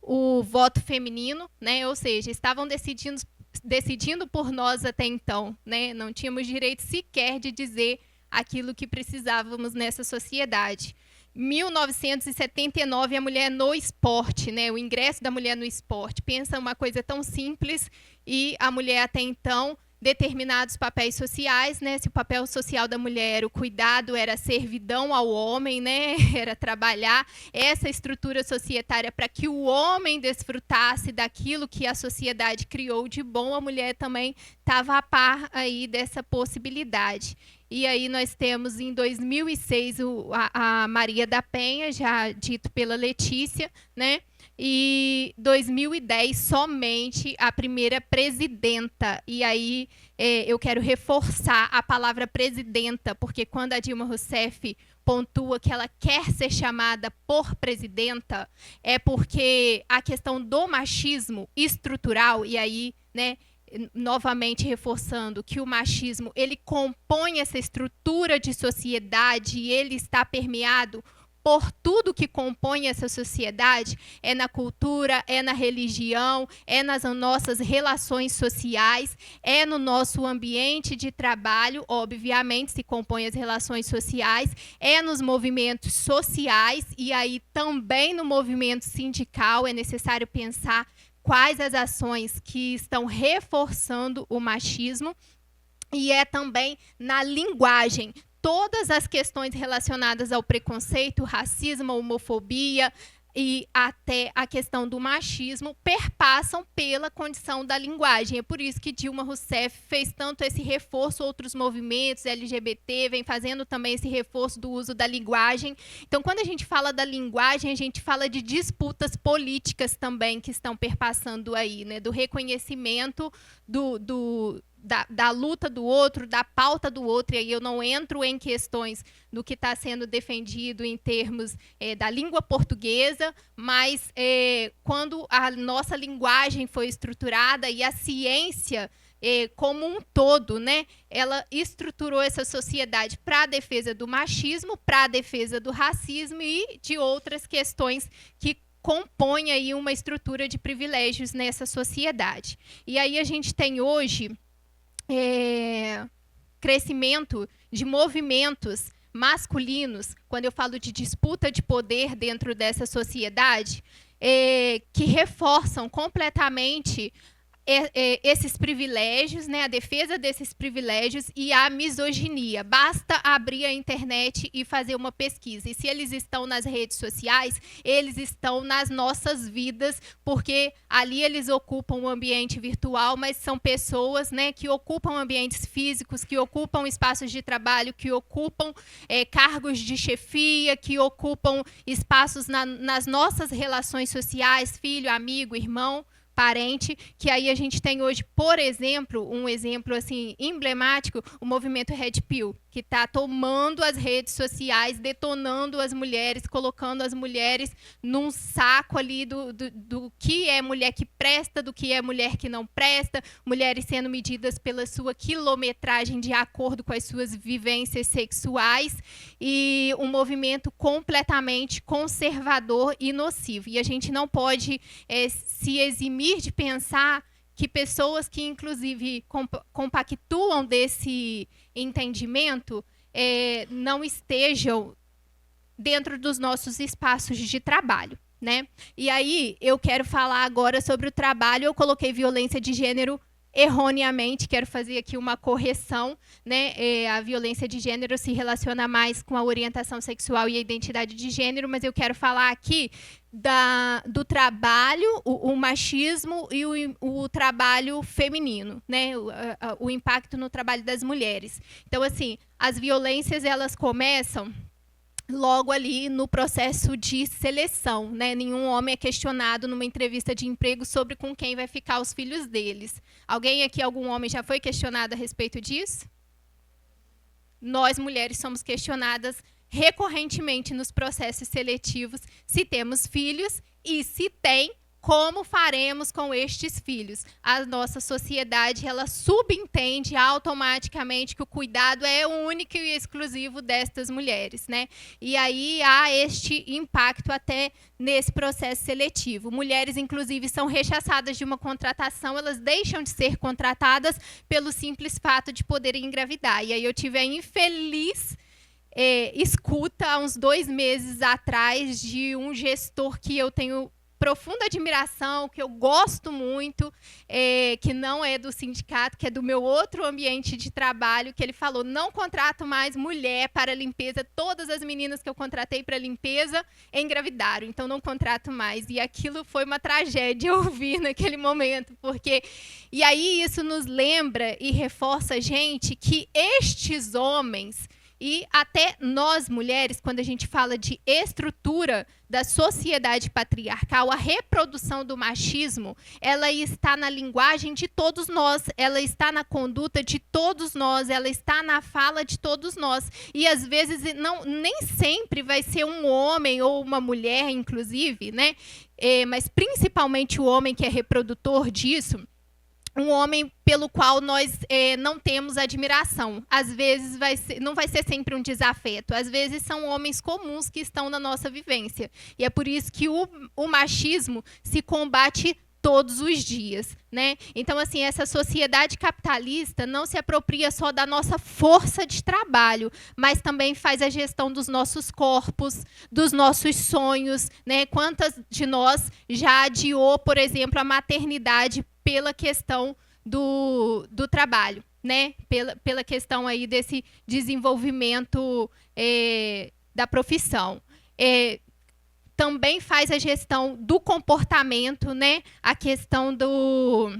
o voto feminino, né? Ou seja, estavam decidindo por nós até então, né? Não tínhamos direito sequer de dizer aquilo que precisávamos nessa sociedade. 1979, a mulher no esporte, né? O ingresso da mulher no esporte. Pensa uma coisa tão simples, e a mulher até então, determinados papéis sociais, né? Se o papel social da mulher era o cuidado, era a servidão ao homem, né? Era trabalhar essa estrutura societária para que o homem desfrutasse daquilo que a sociedade criou de bom, a mulher também estava a par aí dessa possibilidade. E aí nós temos em 2006 a Maria da Penha, já dito pela Letícia, né? E 2010 somente a primeira presidenta. E aí eu quero reforçar a palavra presidenta, porque quando a Dilma Rousseff pontua que ela quer ser chamada por presidenta, é porque a questão do machismo estrutural, e aí, né, novamente reforçando que o machismo ele compõe essa estrutura de sociedade e ele está permeado por tudo que compõe essa sociedade, é na cultura, é na religião, é nas nossas relações sociais, é no nosso ambiente de trabalho, obviamente se compõe as relações sociais, é nos movimentos sociais, e aí também no movimento sindical é necessário pensar quais as ações que estão reforçando o machismo, e é também na linguagem. Todas as questões relacionadas ao preconceito, racismo, homofobia e até a questão do machismo perpassam pela condição da linguagem. É por isso que Dilma Rousseff fez tanto esse reforço, outros movimentos LGBT vem fazendo também esse reforço do uso da linguagem. Então, quando a gente fala da linguagem, a gente fala de disputas políticas também que estão perpassando aí, né? Do reconhecimento da luta do outro, da pauta do outro, e aí eu não entro em questões do que está sendo defendido em termos da língua portuguesa, mas quando a nossa linguagem foi estruturada e a ciência como um todo, né, ela estruturou essa sociedade para a defesa do machismo, para a defesa do racismo e de outras questões que compõem aí uma estrutura de privilégios nessa sociedade. E aí a gente tem hoje crescimento de movimentos masculinos, quando eu falo de disputa de poder dentro dessa sociedade, que reforçam completamente esses privilégios, né, a defesa desses privilégios e a misoginia. Basta abrir a internet e fazer uma pesquisa. E se eles estão nas redes sociais, eles estão nas nossas vidas, porque ali eles ocupam o ambiente virtual, mas são pessoas, né, que ocupam ambientes físicos, que ocupam espaços de trabalho, que ocupam cargos de chefia, que ocupam espaços nas nossas relações sociais, filho, amigo, irmão, parente, que aí a gente tem hoje, por exemplo, um exemplo assim emblemático, o movimento Red Pill, que está tomando as redes sociais, detonando as mulheres, colocando as mulheres num saco ali do que é mulher que presta, do que é mulher que não presta, mulheres sendo medidas pela sua quilometragem de acordo com as suas vivências sexuais, e um movimento completamente conservador e nocivo. E a gente não pode se eximir de pensar que pessoas que, inclusive, compactuam desse entendimento não estejam dentro dos nossos espaços de trabalho, né? E aí, eu quero falar agora sobre o trabalho. Eu coloquei violência de gênero erroneamente, quero fazer aqui uma correção, né? A violência de gênero se relaciona mais com a orientação sexual e a identidade de gênero, mas eu quero falar aqui do trabalho, o machismo e o trabalho feminino, né? O impacto no trabalho das mulheres. Então, assim, as violências, elas começam logo ali no processo de seleção, né? Nenhum homem é questionado numa entrevista de emprego sobre com quem vai ficar os filhos deles. Alguém aqui, algum homem já foi questionado a respeito disso? Nós, mulheres, somos questionadas recorrentemente nos processos seletivos se temos filhos e se tem, como faremos com estes filhos. A nossa sociedade, ela subentende automaticamente que o cuidado é único e exclusivo destas mulheres, né? E aí há este impacto até nesse processo seletivo. Mulheres, inclusive, são rechaçadas de uma contratação, elas deixam de ser contratadas pelo simples fato de poderem engravidar. E aí eu tive a infeliz escuta, há uns 2 meses atrás, de um gestor que eu tenho profunda admiração, que eu gosto muito, que não é do sindicato, que é do meu outro ambiente de trabalho, que ele falou: não contrato mais mulher para limpeza, todas as meninas que eu contratei para limpeza engravidaram, então não contrato mais. E aquilo foi uma tragédia ouvir naquele momento, porque... E aí isso nos lembra e reforça a gente que estes homens... E até nós, mulheres, quando a gente fala de estrutura da sociedade patriarcal, a reprodução do machismo, ela está na linguagem de todos nós, ela está na conduta de todos nós, ela está na fala de todos nós. E, às vezes, nem sempre vai ser um homem ou uma mulher, inclusive, né? Mas, principalmente, o homem que é reprodutor disso, um homem pelo qual nós não temos admiração. Às vezes não vai ser sempre um desafeto. Às vezes são homens comuns que estão na nossa vivência. E é por isso que o machismo se combate todos os dias, né? Então, assim, essa sociedade capitalista não se apropria só da nossa força de trabalho, mas também faz a gestão dos nossos corpos, dos nossos sonhos, né? Quantas de nós já adiou, por exemplo, a maternidade pela questão do trabalho, né? Pela questão aí desse desenvolvimento da profissão. Também faz a gestão do comportamento, né? A questão do...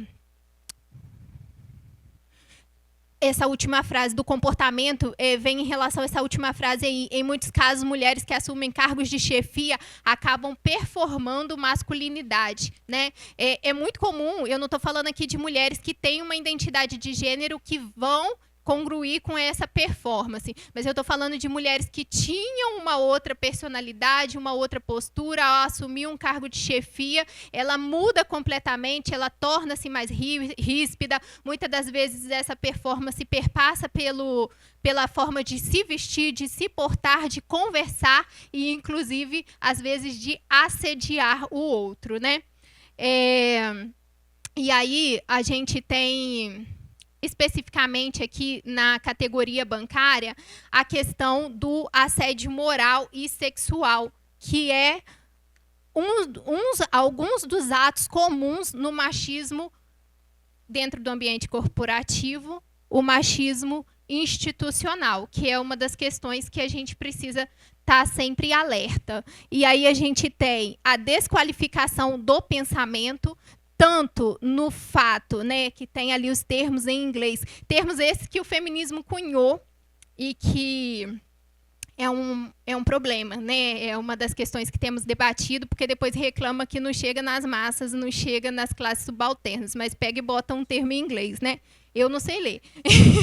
Essa última frase do comportamento vem em relação a essa última frase aí. Em muitos casos, mulheres que assumem cargos de chefia acabam performando masculinidade, né? É muito comum, eu não estou falando aqui de mulheres que têm uma identidade de gênero que vão congruir com essa performance, mas eu estou falando de mulheres que tinham uma outra personalidade, uma outra postura, ao assumir um cargo de chefia, ela muda completamente, ela torna-se mais ríspida, muitas das vezes essa performance perpassa pela forma de se vestir, de se portar, de conversar e, inclusive, às vezes, de assediar o outro, né? E aí a gente tem especificamente aqui na categoria bancária, a questão do assédio moral e sexual, que é alguns dos atos comuns no machismo dentro do ambiente corporativo, o machismo institucional, que é uma das questões que a gente precisa estar sempre alerta. E aí a gente tem a desqualificação do pensamento, tanto no fato, né, que tem ali os termos em inglês, termos esses que o feminismo cunhou e que é um problema, né? É uma das questões que temos debatido, porque depois reclama que não chega nas massas, não chega nas classes subalternas, mas pega e bota um termo em inglês, né? Eu não sei ler,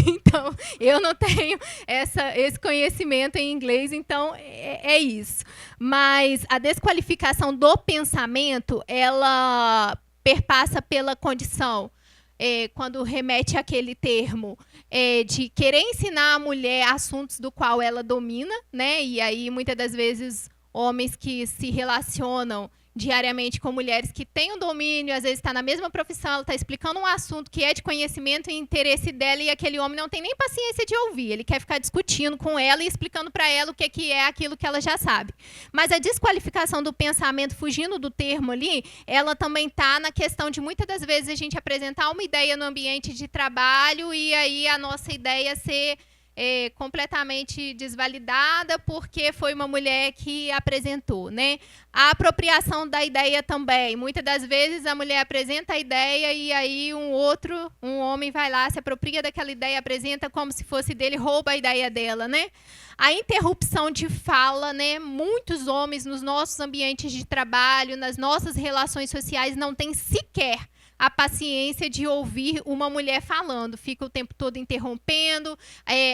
então eu não tenho esse conhecimento em inglês, então é isso. Mas a desqualificação do pensamento, ela perpassa pela condição, quando remete àquele termo, de querer ensinar a mulher assuntos do qual ela domina, né? E aí, muitas das vezes, homens que se relacionam diariamente com mulheres que têm um domínio, às vezes está na mesma profissão, ela está explicando um assunto que é de conhecimento e interesse dela, e aquele homem não tem nem paciência de ouvir, ele quer ficar discutindo com ela e explicando para ela o que é aquilo que ela já sabe. Mas a desqualificação do pensamento, fugindo do termo ali, ela também está na questão de, muitas das vezes, a gente apresentar uma ideia no ambiente de trabalho e aí a nossa ideia ser completamente desvalidada porque foi uma mulher que apresentou, né? A apropriação da ideia também. Muitas das vezes a mulher apresenta a ideia e aí um homem vai lá, se apropria daquela ideia, apresenta como se fosse dele, rouba a ideia dela, né? A interrupção de fala, né? Muitos homens nos nossos ambientes de trabalho, nas nossas relações sociais, não têm sequer a paciência de ouvir uma mulher falando, fica o tempo todo interrompendo,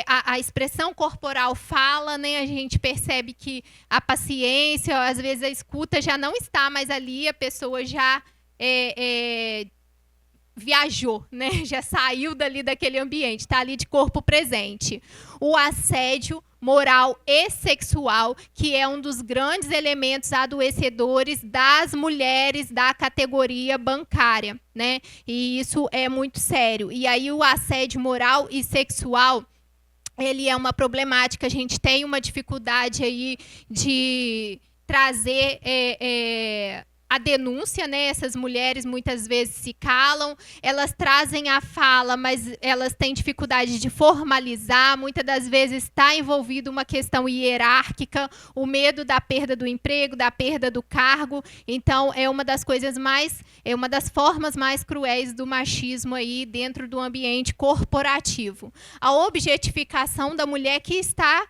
a expressão corporal fala, né? A gente percebe que a paciência, às vezes a escuta já não está mais ali, a pessoa já viajou, né? Já saiu dali daquele ambiente, está ali de corpo presente. O assédio moral e sexual, que é um dos grandes elementos adoecedores das mulheres da categoria bancária, né? E isso é muito sério. E aí o assédio moral e sexual, ele é uma problemática. A gente tem uma dificuldade aí de trazer a denúncia, né? Essas mulheres muitas vezes se calam, elas trazem a fala, mas elas têm dificuldade de formalizar, muitas das vezes está envolvido uma questão hierárquica, o medo da perda do emprego, da perda do cargo. Então, é uma das coisas é uma das formas mais cruéis do machismo aí dentro do ambiente corporativo. A objetificação da mulher, que está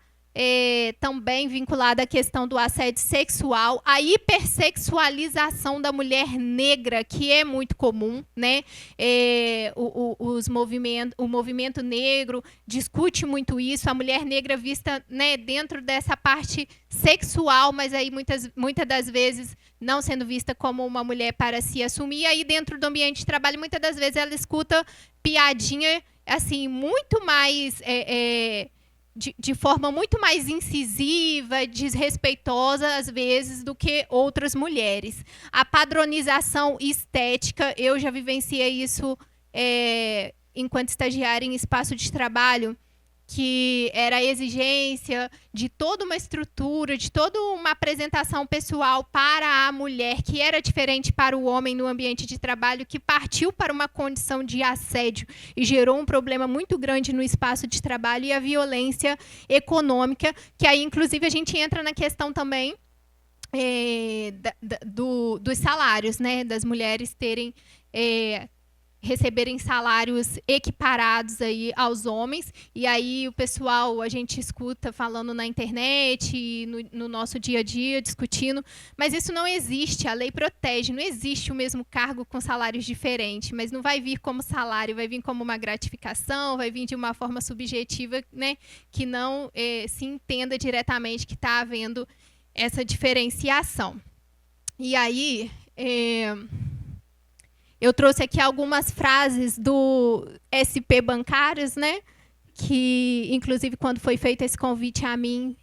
também vinculada à questão do assédio sexual, a hipersexualização da mulher negra, que é muito comum, né? O movimento negro discute muito isso, a mulher negra vista, né, dentro dessa parte sexual, mas aí muitas das vezes não sendo vista como uma mulher para se assumir. E aí dentro do ambiente de trabalho, muitas das vezes ela escuta piadinha assim muito mais de forma muito mais incisiva, desrespeitosa, às vezes, do que outras mulheres. A padronização estética, eu já vivenciei isso enquanto estagiária em espaço de trabalho, que era a exigência de toda uma estrutura, de toda uma apresentação pessoal para a mulher, que era diferente para o homem no ambiente de trabalho, que partiu para uma condição de assédio e gerou um problema muito grande no espaço de trabalho, e a violência econômica, que aí, inclusive, a gente entra na questão também dos salários, né, das mulheres receberem salários equiparados aí aos homens. E aí o pessoal, a gente escuta falando na internet e no nosso dia a dia, discutindo, mas isso não existe, a lei protege, não existe o mesmo cargo com salários diferentes, mas não vai vir como salário, vai vir como uma gratificação, vai vir de uma forma subjetiva, né, que não se entenda diretamente que está havendo essa diferenciação. E aí eu trouxe aqui algumas frases do SP Bancários, né? Que, inclusive, quando foi feito esse convite a mim,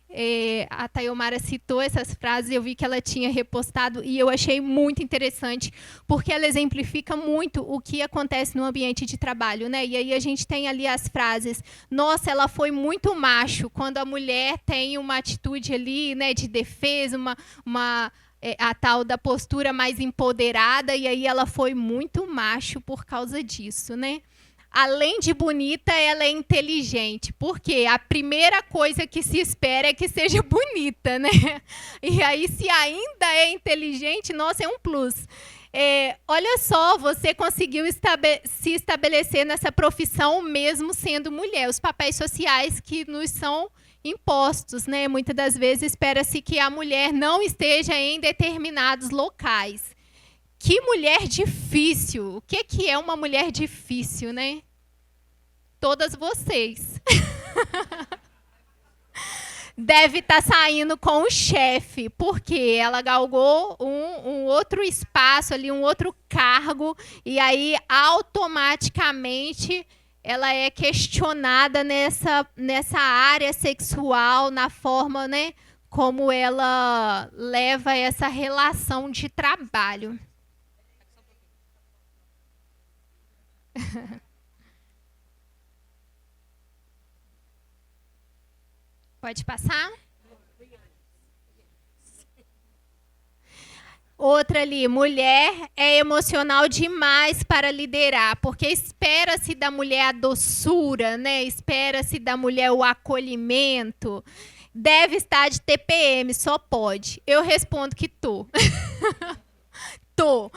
A Tayomara citou essas frases, eu vi que ela tinha repostado e eu achei muito interessante, porque ela exemplifica muito o que acontece no ambiente de trabalho, né? E aí a gente tem ali as frases: nossa, ela foi muito macho, quando a mulher tem uma atitude ali, né, de defesa, a tal da postura mais empoderada, e aí ela foi muito macho por causa disso, né? Além de bonita, ela é inteligente, porque a primeira coisa que se espera é que seja bonita, né? E aí, se ainda é inteligente, nossa, é um plus. Olha só, você conseguiu se estabelecer nessa profissão mesmo sendo mulher. Os papéis sociais que nos são impostos, né? Muitas das vezes espera-se que a mulher não esteja em determinados locais. Que mulher difícil! O que é uma mulher difícil, né? Todas vocês. Deve estar saindo com o chefe, porque ela galgou um outro espaço ali, um outro cargo, e aí automaticamente ela é questionada nessa área sexual, na forma, né, como ela leva essa relação de trabalho. Pode passar? Outra ali, mulher é emocional demais para liderar, porque espera-se da mulher a doçura, né? Espera-se da mulher o acolhimento. Deve estar de TPM, só pode. Eu respondo que tô. Tô.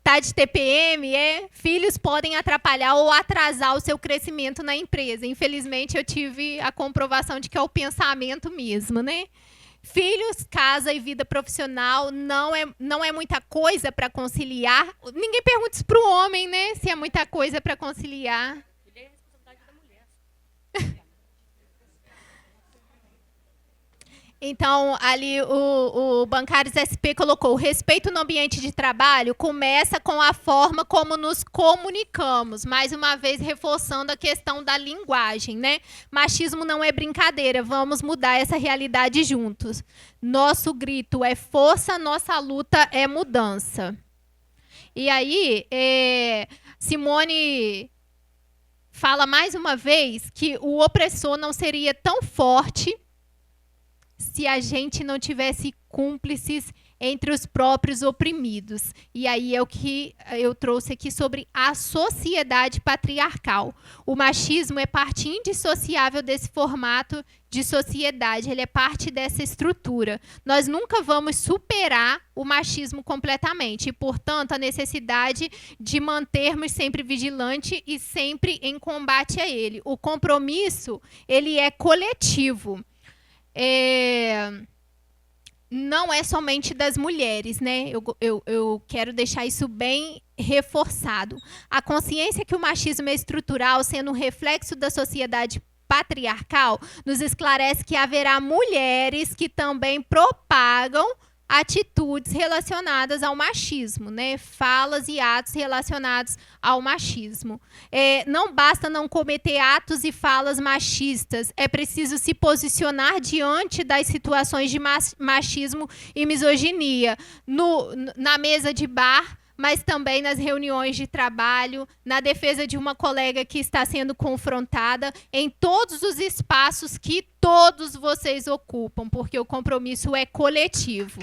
Tá de TPM, filhos podem atrapalhar ou atrasar o seu crescimento na empresa. Infelizmente, eu tive a comprovação de que é o pensamento mesmo, né? Filhos, casa e vida profissional não é muita coisa para conciliar. Ninguém pergunta isso para o homem, né? Se é muita coisa para conciliar. É responsabilidade da mulher. Então, ali o Bancários SP colocou: o respeito no ambiente de trabalho começa com a forma como nos comunicamos. Mais uma vez, reforçando a questão da linguagem, né? Machismo não é brincadeira, vamos mudar essa realidade juntos. Nosso grito é força, nossa luta é mudança. E aí, Simone fala mais uma vez que o opressor não seria tão forte se a gente não tivesse cúmplices entre os próprios oprimidos. E aí é o que eu trouxe aqui sobre a sociedade patriarcal. O machismo é parte indissociável desse formato de sociedade, ele é parte dessa estrutura. Nós nunca vamos superar o machismo completamente e, portanto, a necessidade de mantermos sempre vigilante e sempre em combate a ele. O compromisso, ele é coletivo. Não é somente das mulheres, né? Eu quero deixar isso bem reforçado. A consciência que o machismo é estrutural, sendo um reflexo da sociedade patriarcal, nos esclarece que haverá mulheres que também propagam atitudes relacionadas ao machismo, né? Falas e atos relacionados ao machismo. Não basta não cometer atos e falas machistas, é preciso se posicionar diante das situações de machismo e misoginia, na mesa de bar, mas também nas reuniões de trabalho, na defesa de uma colega que está sendo confrontada, em todos os espaços que todos vocês ocupam, porque o compromisso é coletivo.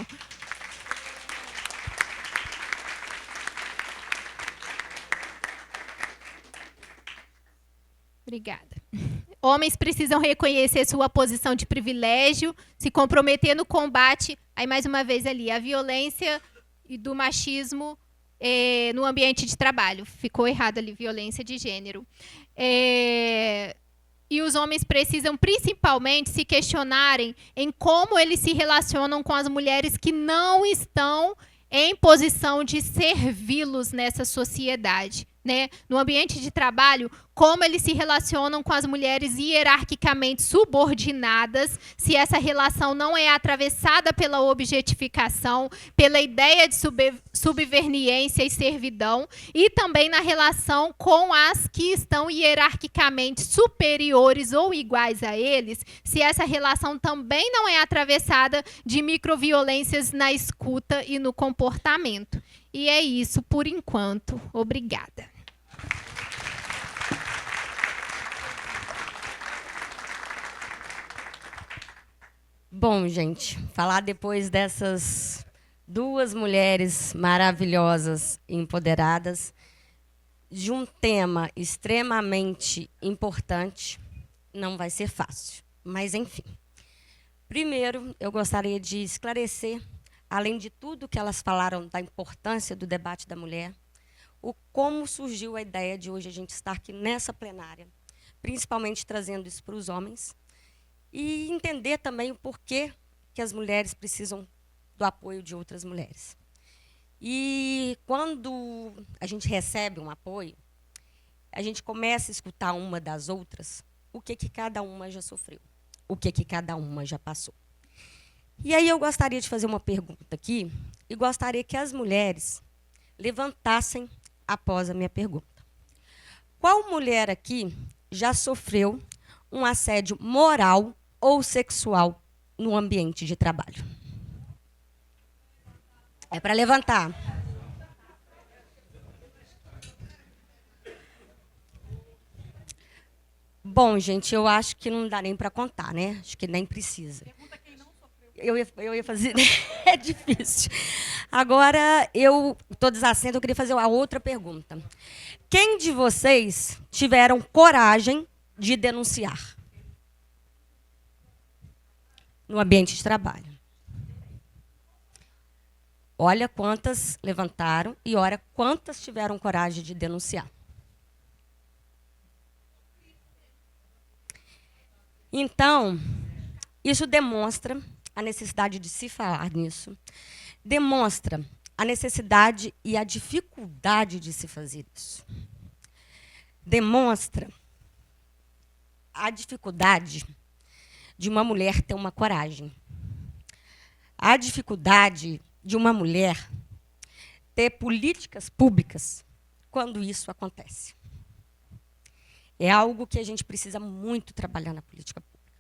Obrigada. Homens precisam reconhecer sua posição de privilégio, se comprometer no combate, aí mais uma vez ali, a violência e do machismo no ambiente de trabalho. Ficou errado ali, violência de gênero. E os homens precisam principalmente se questionarem em como eles se relacionam com as mulheres que não estão em posição de servi-los nessa sociedade. né, no ambiente de trabalho, como eles se relacionam com as mulheres hierarquicamente subordinadas, se essa relação não é atravessada pela objetificação, pela ideia de subverniência e servidão, e também na relação com as que estão hierarquicamente superiores ou iguais a eles, se essa relação também não é atravessada de microviolências na escuta e no comportamento. E é isso por enquanto. Obrigada. Bom, gente, falar depois dessas duas mulheres maravilhosas e empoderadas de um tema extremamente importante não vai ser fácil. Mas, enfim. Primeiro, eu gostaria de esclarecer, além de tudo que elas falaram da importância do debate da mulher, como surgiu a ideia de hoje a gente estar aqui nessa plenária, principalmente trazendo isso para os homens, e entender também o porquê que as mulheres precisam do apoio de outras mulheres. E quando a gente recebe um apoio, a gente começa a escutar uma das outras o que cada uma já sofreu, o que cada uma já passou. E aí eu gostaria de fazer uma pergunta aqui, e gostaria que as mulheres levantassem após a minha pergunta. Qual mulher aqui já sofreu um assédio moral ou sexual no ambiente de trabalho? É para levantar. Bom, gente, eu acho que não dá nem para contar, né? Acho que nem precisa. Eu ia fazer... É difícil. Agora, eu estou desassendo, eu queria fazer a outra pergunta. Quem de vocês tiveram coragem de denunciar no ambiente de trabalho? Olha quantas levantaram e olha quantas tiveram coragem de denunciar. Então, isso demonstra a necessidade de se falar nisso, demonstra a necessidade e a dificuldade de se fazer isso. Demonstra a dificuldade de uma mulher ter uma coragem. A dificuldade de uma mulher ter políticas públicas quando isso acontece. É algo que a gente precisa muito trabalhar na política pública.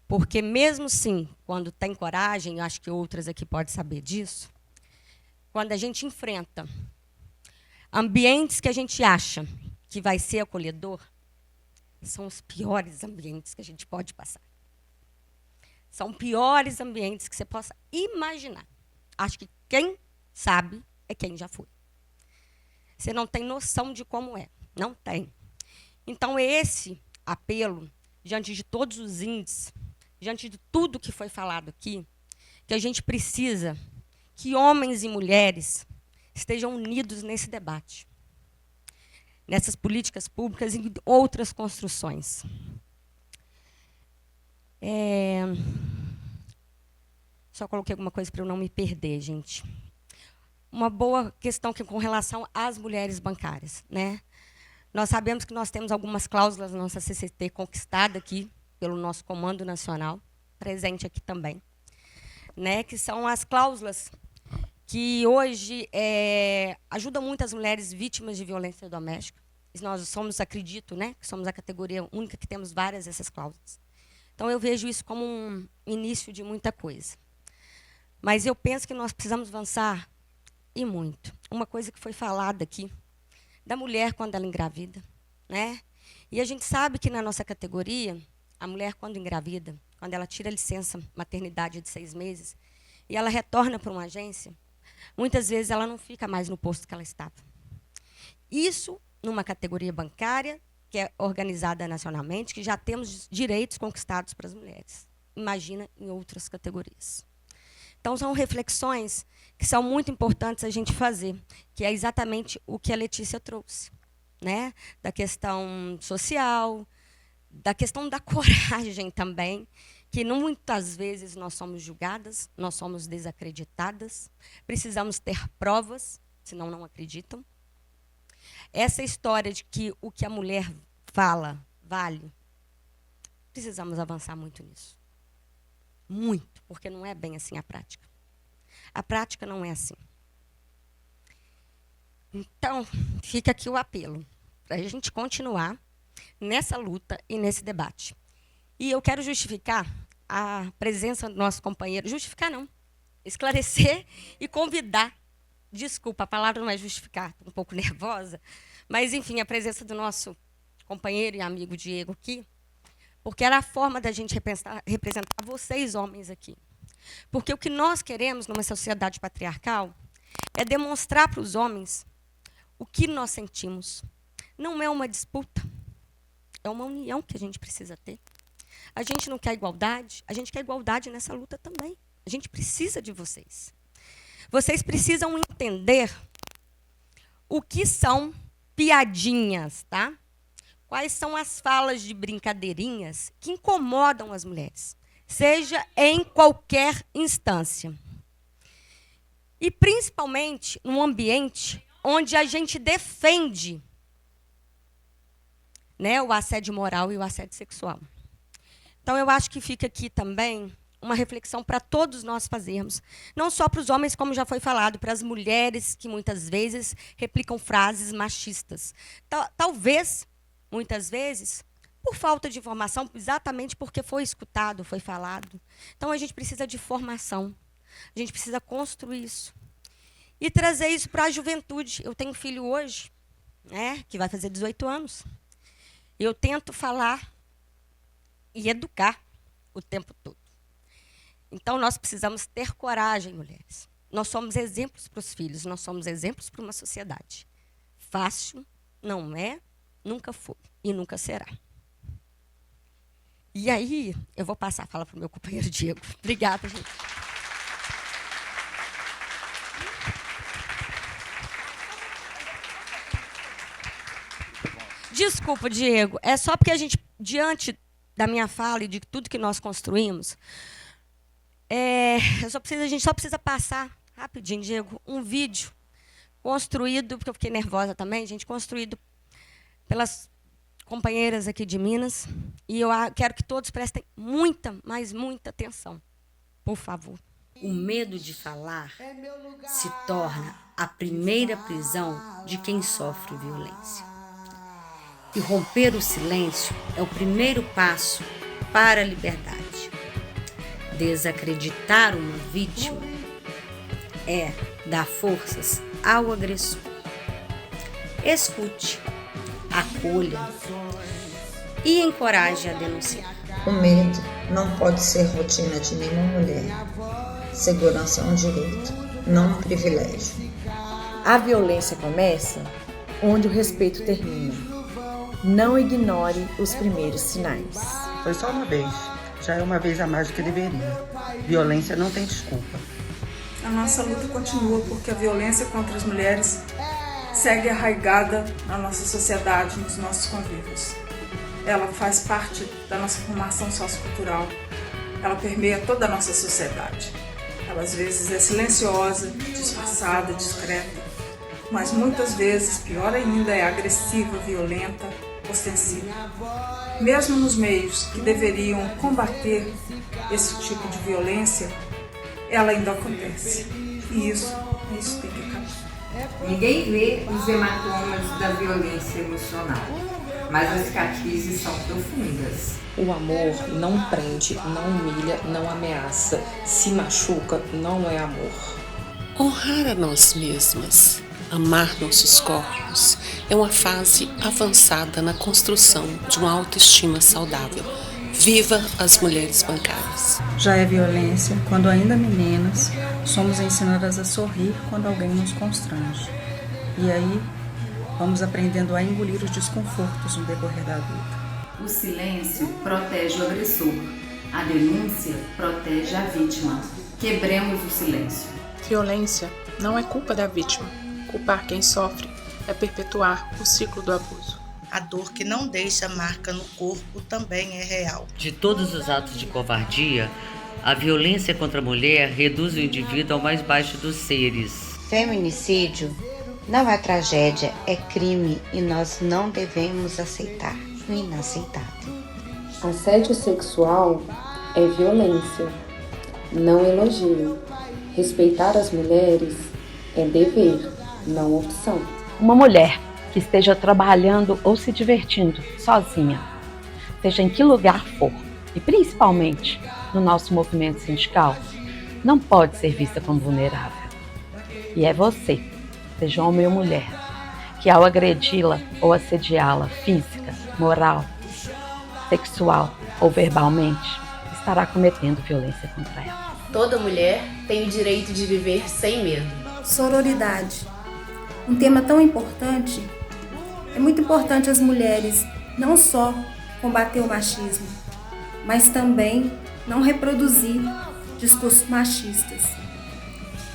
Porque mesmo sim, quando tem coragem, eu acho que outras aqui podem saber disso, quando a gente enfrenta ambientes que a gente acha que vai ser acolhedor, são os piores ambientes que a gente pode passar. São piores ambientes que você possa imaginar. Acho que quem sabe é quem já foi. Você não tem noção de como é. Não tem. Então, esse apelo, diante de todos os índices, diante de tudo que foi falado aqui, que a gente precisa que homens e mulheres estejam unidos nesse debate, nessas políticas públicas e em outras construções. Só coloquei alguma coisa para eu não me perder, gente. Uma boa questão que com relação às mulheres bancárias, né? Nós sabemos que nós temos algumas cláusulas na nossa CCT conquistada aqui pelo nosso Comando Nacional, presente aqui também, né? Que são as cláusulas que hoje ajudam muito as mulheres vítimas de violência doméstica. Nós somos, acredito, né, que somos a categoria única que temos várias dessas cláusulas. Então, eu vejo isso como um início de muita coisa. Mas eu penso que nós precisamos avançar, e muito. Uma coisa que foi falada aqui, da mulher quando ela engravida, né? E a gente sabe que na nossa categoria, a mulher quando engravida, quando ela tira a licença maternidade de 6 meses, e ela retorna para uma agência, muitas vezes ela não fica mais no posto que ela estava. Isso numa categoria bancária, que é organizada nacionalmente, que já temos direitos conquistados para as mulheres. Imagina em outras categorias. Então, são reflexões que são muito importantes a gente fazer, que é exatamente o que a Letícia trouxe, né? Da questão social, da questão da coragem também, que muitas vezes nós somos julgadas, nós somos desacreditadas, precisamos ter provas, senão não acreditam. Essa história de que o que a mulher fala vale, precisamos avançar muito nisso. Muito, porque não é bem assim a prática. A prática não é assim. Então, fica aqui o apelo para a gente continuar nessa luta e nesse debate. E eu quero justificar a presença do nosso companheiro. Justificar não. Esclarecer e convidar. Desculpa, a palavra não é justificar, estou um pouco nervosa. Mas, enfim, a presença do nosso companheiro e amigo Diego aqui, porque era a forma da gente representar vocês, homens, aqui. Porque o que nós queremos numa sociedade patriarcal é demonstrar para os homens o que nós sentimos. Não é uma disputa, é uma união que a gente precisa ter. A gente não quer igualdade, a gente quer igualdade nessa luta também. A gente precisa de vocês. Vocês precisam entender o que são piadinhas, tá? Quais são as falas de brincadeirinhas que incomodam as mulheres, seja em qualquer instância. E principalmente num ambiente onde a gente defende, né, o assédio moral e o assédio sexual. Então, eu acho que fica aqui também uma reflexão para todos nós fazermos. Não só para os homens, como já foi falado, para as mulheres que muitas vezes replicam frases machistas. Talvez, muitas vezes, por falta de informação, exatamente porque foi escutado, foi falado. Então, a gente precisa de formação. A gente precisa construir isso. E trazer isso para a juventude. Eu tenho um filho hoje, né, que vai fazer 18 anos. Eu tento falar e educar o tempo todo. Então, nós precisamos ter coragem, mulheres. Nós somos exemplos para os filhos, nós somos exemplos para uma sociedade. Fácil não é, nunca foi e nunca será. E aí, eu vou passar a fala para o meu companheiro Diego. Obrigada, gente. Desculpa, Diego. É só porque a gente, diante da minha fala e de tudo que nós construímos, a gente só precisa passar, rapidinho, Diego, um vídeo construído, porque eu fiquei nervosa também, gente, construído pelas companheiras aqui de Minas. E eu quero que todos prestem muita, mas muita atenção, por favor. O medo de falar se torna a primeira prisão de quem sofre violência. E romper o silêncio é o primeiro passo para a liberdade. Desacreditar uma vítima é dar forças ao agressor. Escute, acolha e encoraje a denunciar. O medo não pode ser rotina de nenhuma mulher. Segurança é um direito, não um privilégio. A violência começa onde o respeito termina. Não ignore os primeiros sinais. Foi só uma vez. Já é uma vez a mais do que deveria. Violência não tem desculpa. A nossa luta continua porque a violência contra as mulheres segue arraigada na nossa sociedade, nos nossos convívios. Ela faz parte da nossa formação sociocultural. Ela permeia toda a nossa sociedade. Ela às vezes é silenciosa, disfarçada, discreta, mas muitas vezes, pior ainda, é agressiva, violenta, ostensiva. Mesmo nos meios que deveriam combater esse tipo de violência, ela ainda acontece. E isso tem que acabar. Ninguém vê os hematomas da violência emocional, mas as cicatrizes são profundas. O amor não prende, não humilha, não ameaça. Se machuca, não é amor. Honrar a nós mesmas, amar nossos corpos, é uma fase avançada na construção de uma autoestima saudável. Viva as mulheres bancárias! Já é violência quando ainda meninas somos ensinadas a sorrir quando alguém nos constrange. E aí vamos aprendendo a engolir os desconfortos no decorrer da vida. O silêncio protege o agressor. A denúncia protege a vítima. Quebremos o silêncio. Violência não é culpa da vítima. Culpar quem sofre é perpetuar o ciclo do abuso. A dor que não deixa marca no corpo também é real. De todos os atos de covardia, a violência contra a mulher reduz o indivíduo ao mais baixo dos seres. Feminicídio Não é tragédia, é crime e nós não devemos aceitar o inaceitável. Assédio sexual é violência, não elogio. Respeitar as mulheres é dever, não opção. Uma mulher que esteja trabalhando ou se divertindo sozinha, seja em que lugar for, e principalmente no nosso movimento sindical, não pode ser vista como vulnerável. E é você, seja homem ou mulher, que ao agredi-la ou assediá-la física, moral, sexual ou verbalmente, estará cometendo violência contra ela. Toda mulher tem o direito de viver sem medo. Sororidade. Um tema tão importante. É muito importante as mulheres não só combater o machismo, mas também não reproduzir discursos machistas.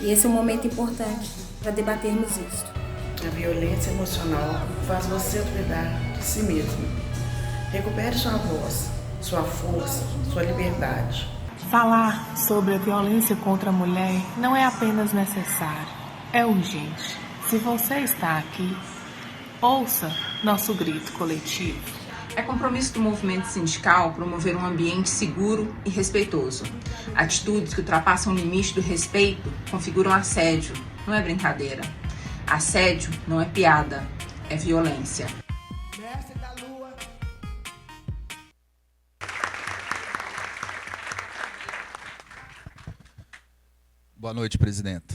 E esse é um momento importante para debatermos isso. A violência emocional faz você duvidar de si mesmo. Recupere sua voz, sua força, sua liberdade. Falar sobre a violência contra a mulher não é apenas necessário, é urgente. Se você está aqui, ouça nosso grito coletivo. É compromisso do movimento sindical promover um ambiente seguro e respeitoso. Atitudes que ultrapassam o limite do respeito configuram assédio, não é brincadeira. Assédio não é piada, é violência. Boa noite, presidenta.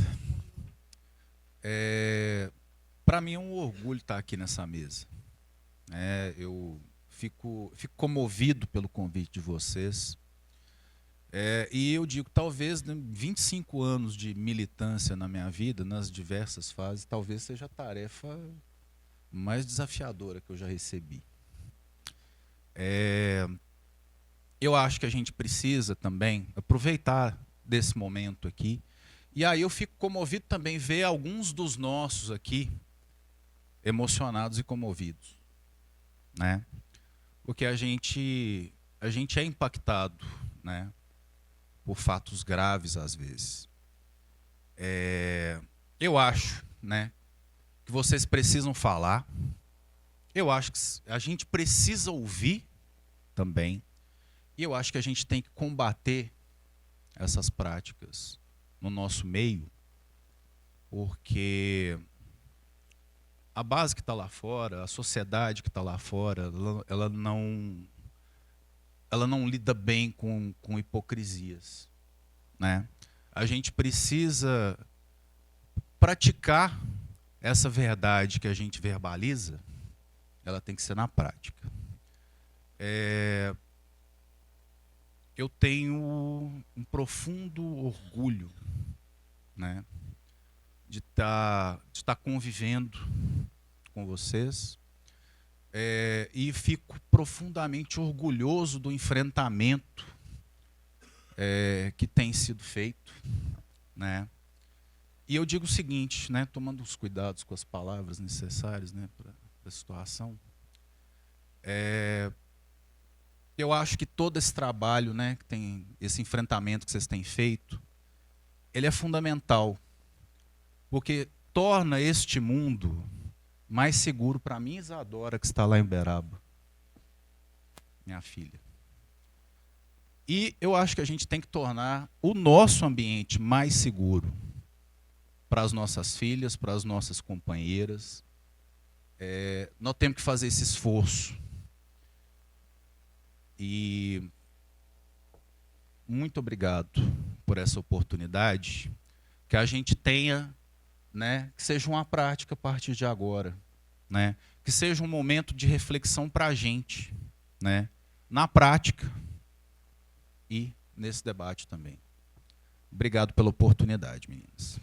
Para mim é um orgulho estar aqui nessa mesa. Eu fico comovido pelo convite de vocês. E eu digo, talvez 25 anos de militância na minha vida, nas diversas fases, talvez seja a tarefa mais desafiadora que eu já recebi. Eu acho que a gente precisa também aproveitar desse momento aqui. E aí eu fico comovido também ver alguns dos nossos aqui emocionados e comovidos, né? Porque a gente é impactado, né, por fatos graves às vezes. Eu acho, né, que vocês precisam falar. Eu acho que a gente precisa ouvir também. E eu acho que a gente tem que combater essas práticas no nosso meio, porque a base que está lá fora, a sociedade que está lá fora, ela não lida bem com hipocrisias, né? A gente precisa praticar essa verdade que a gente verbaliza, ela tem que ser na prática. Eu tenho um profundo orgulho, né, de estar convivendo com vocês, e fico profundamente orgulhoso do enfrentamento que tem sido feito, né? E eu digo o seguinte, né, tomando os cuidados com as palavras necessárias, né, para a situação, eu acho que todo esse trabalho, né, que tem esse enfrentamento que vocês têm feito, ele é fundamental, porque torna este mundo mais seguro para mim, Isadora, que está lá em Uberaba, minha filha. E eu acho que a gente tem que tornar o nosso ambiente mais seguro para as nossas filhas, para as nossas companheiras. Nós temos que fazer esse esforço. E muito obrigado por essa oportunidade, que a gente tenha, né, que seja uma prática a partir de agora, né, que seja um momento de reflexão para a gente, né, na prática e nesse debate também. Obrigado pela oportunidade, meninas.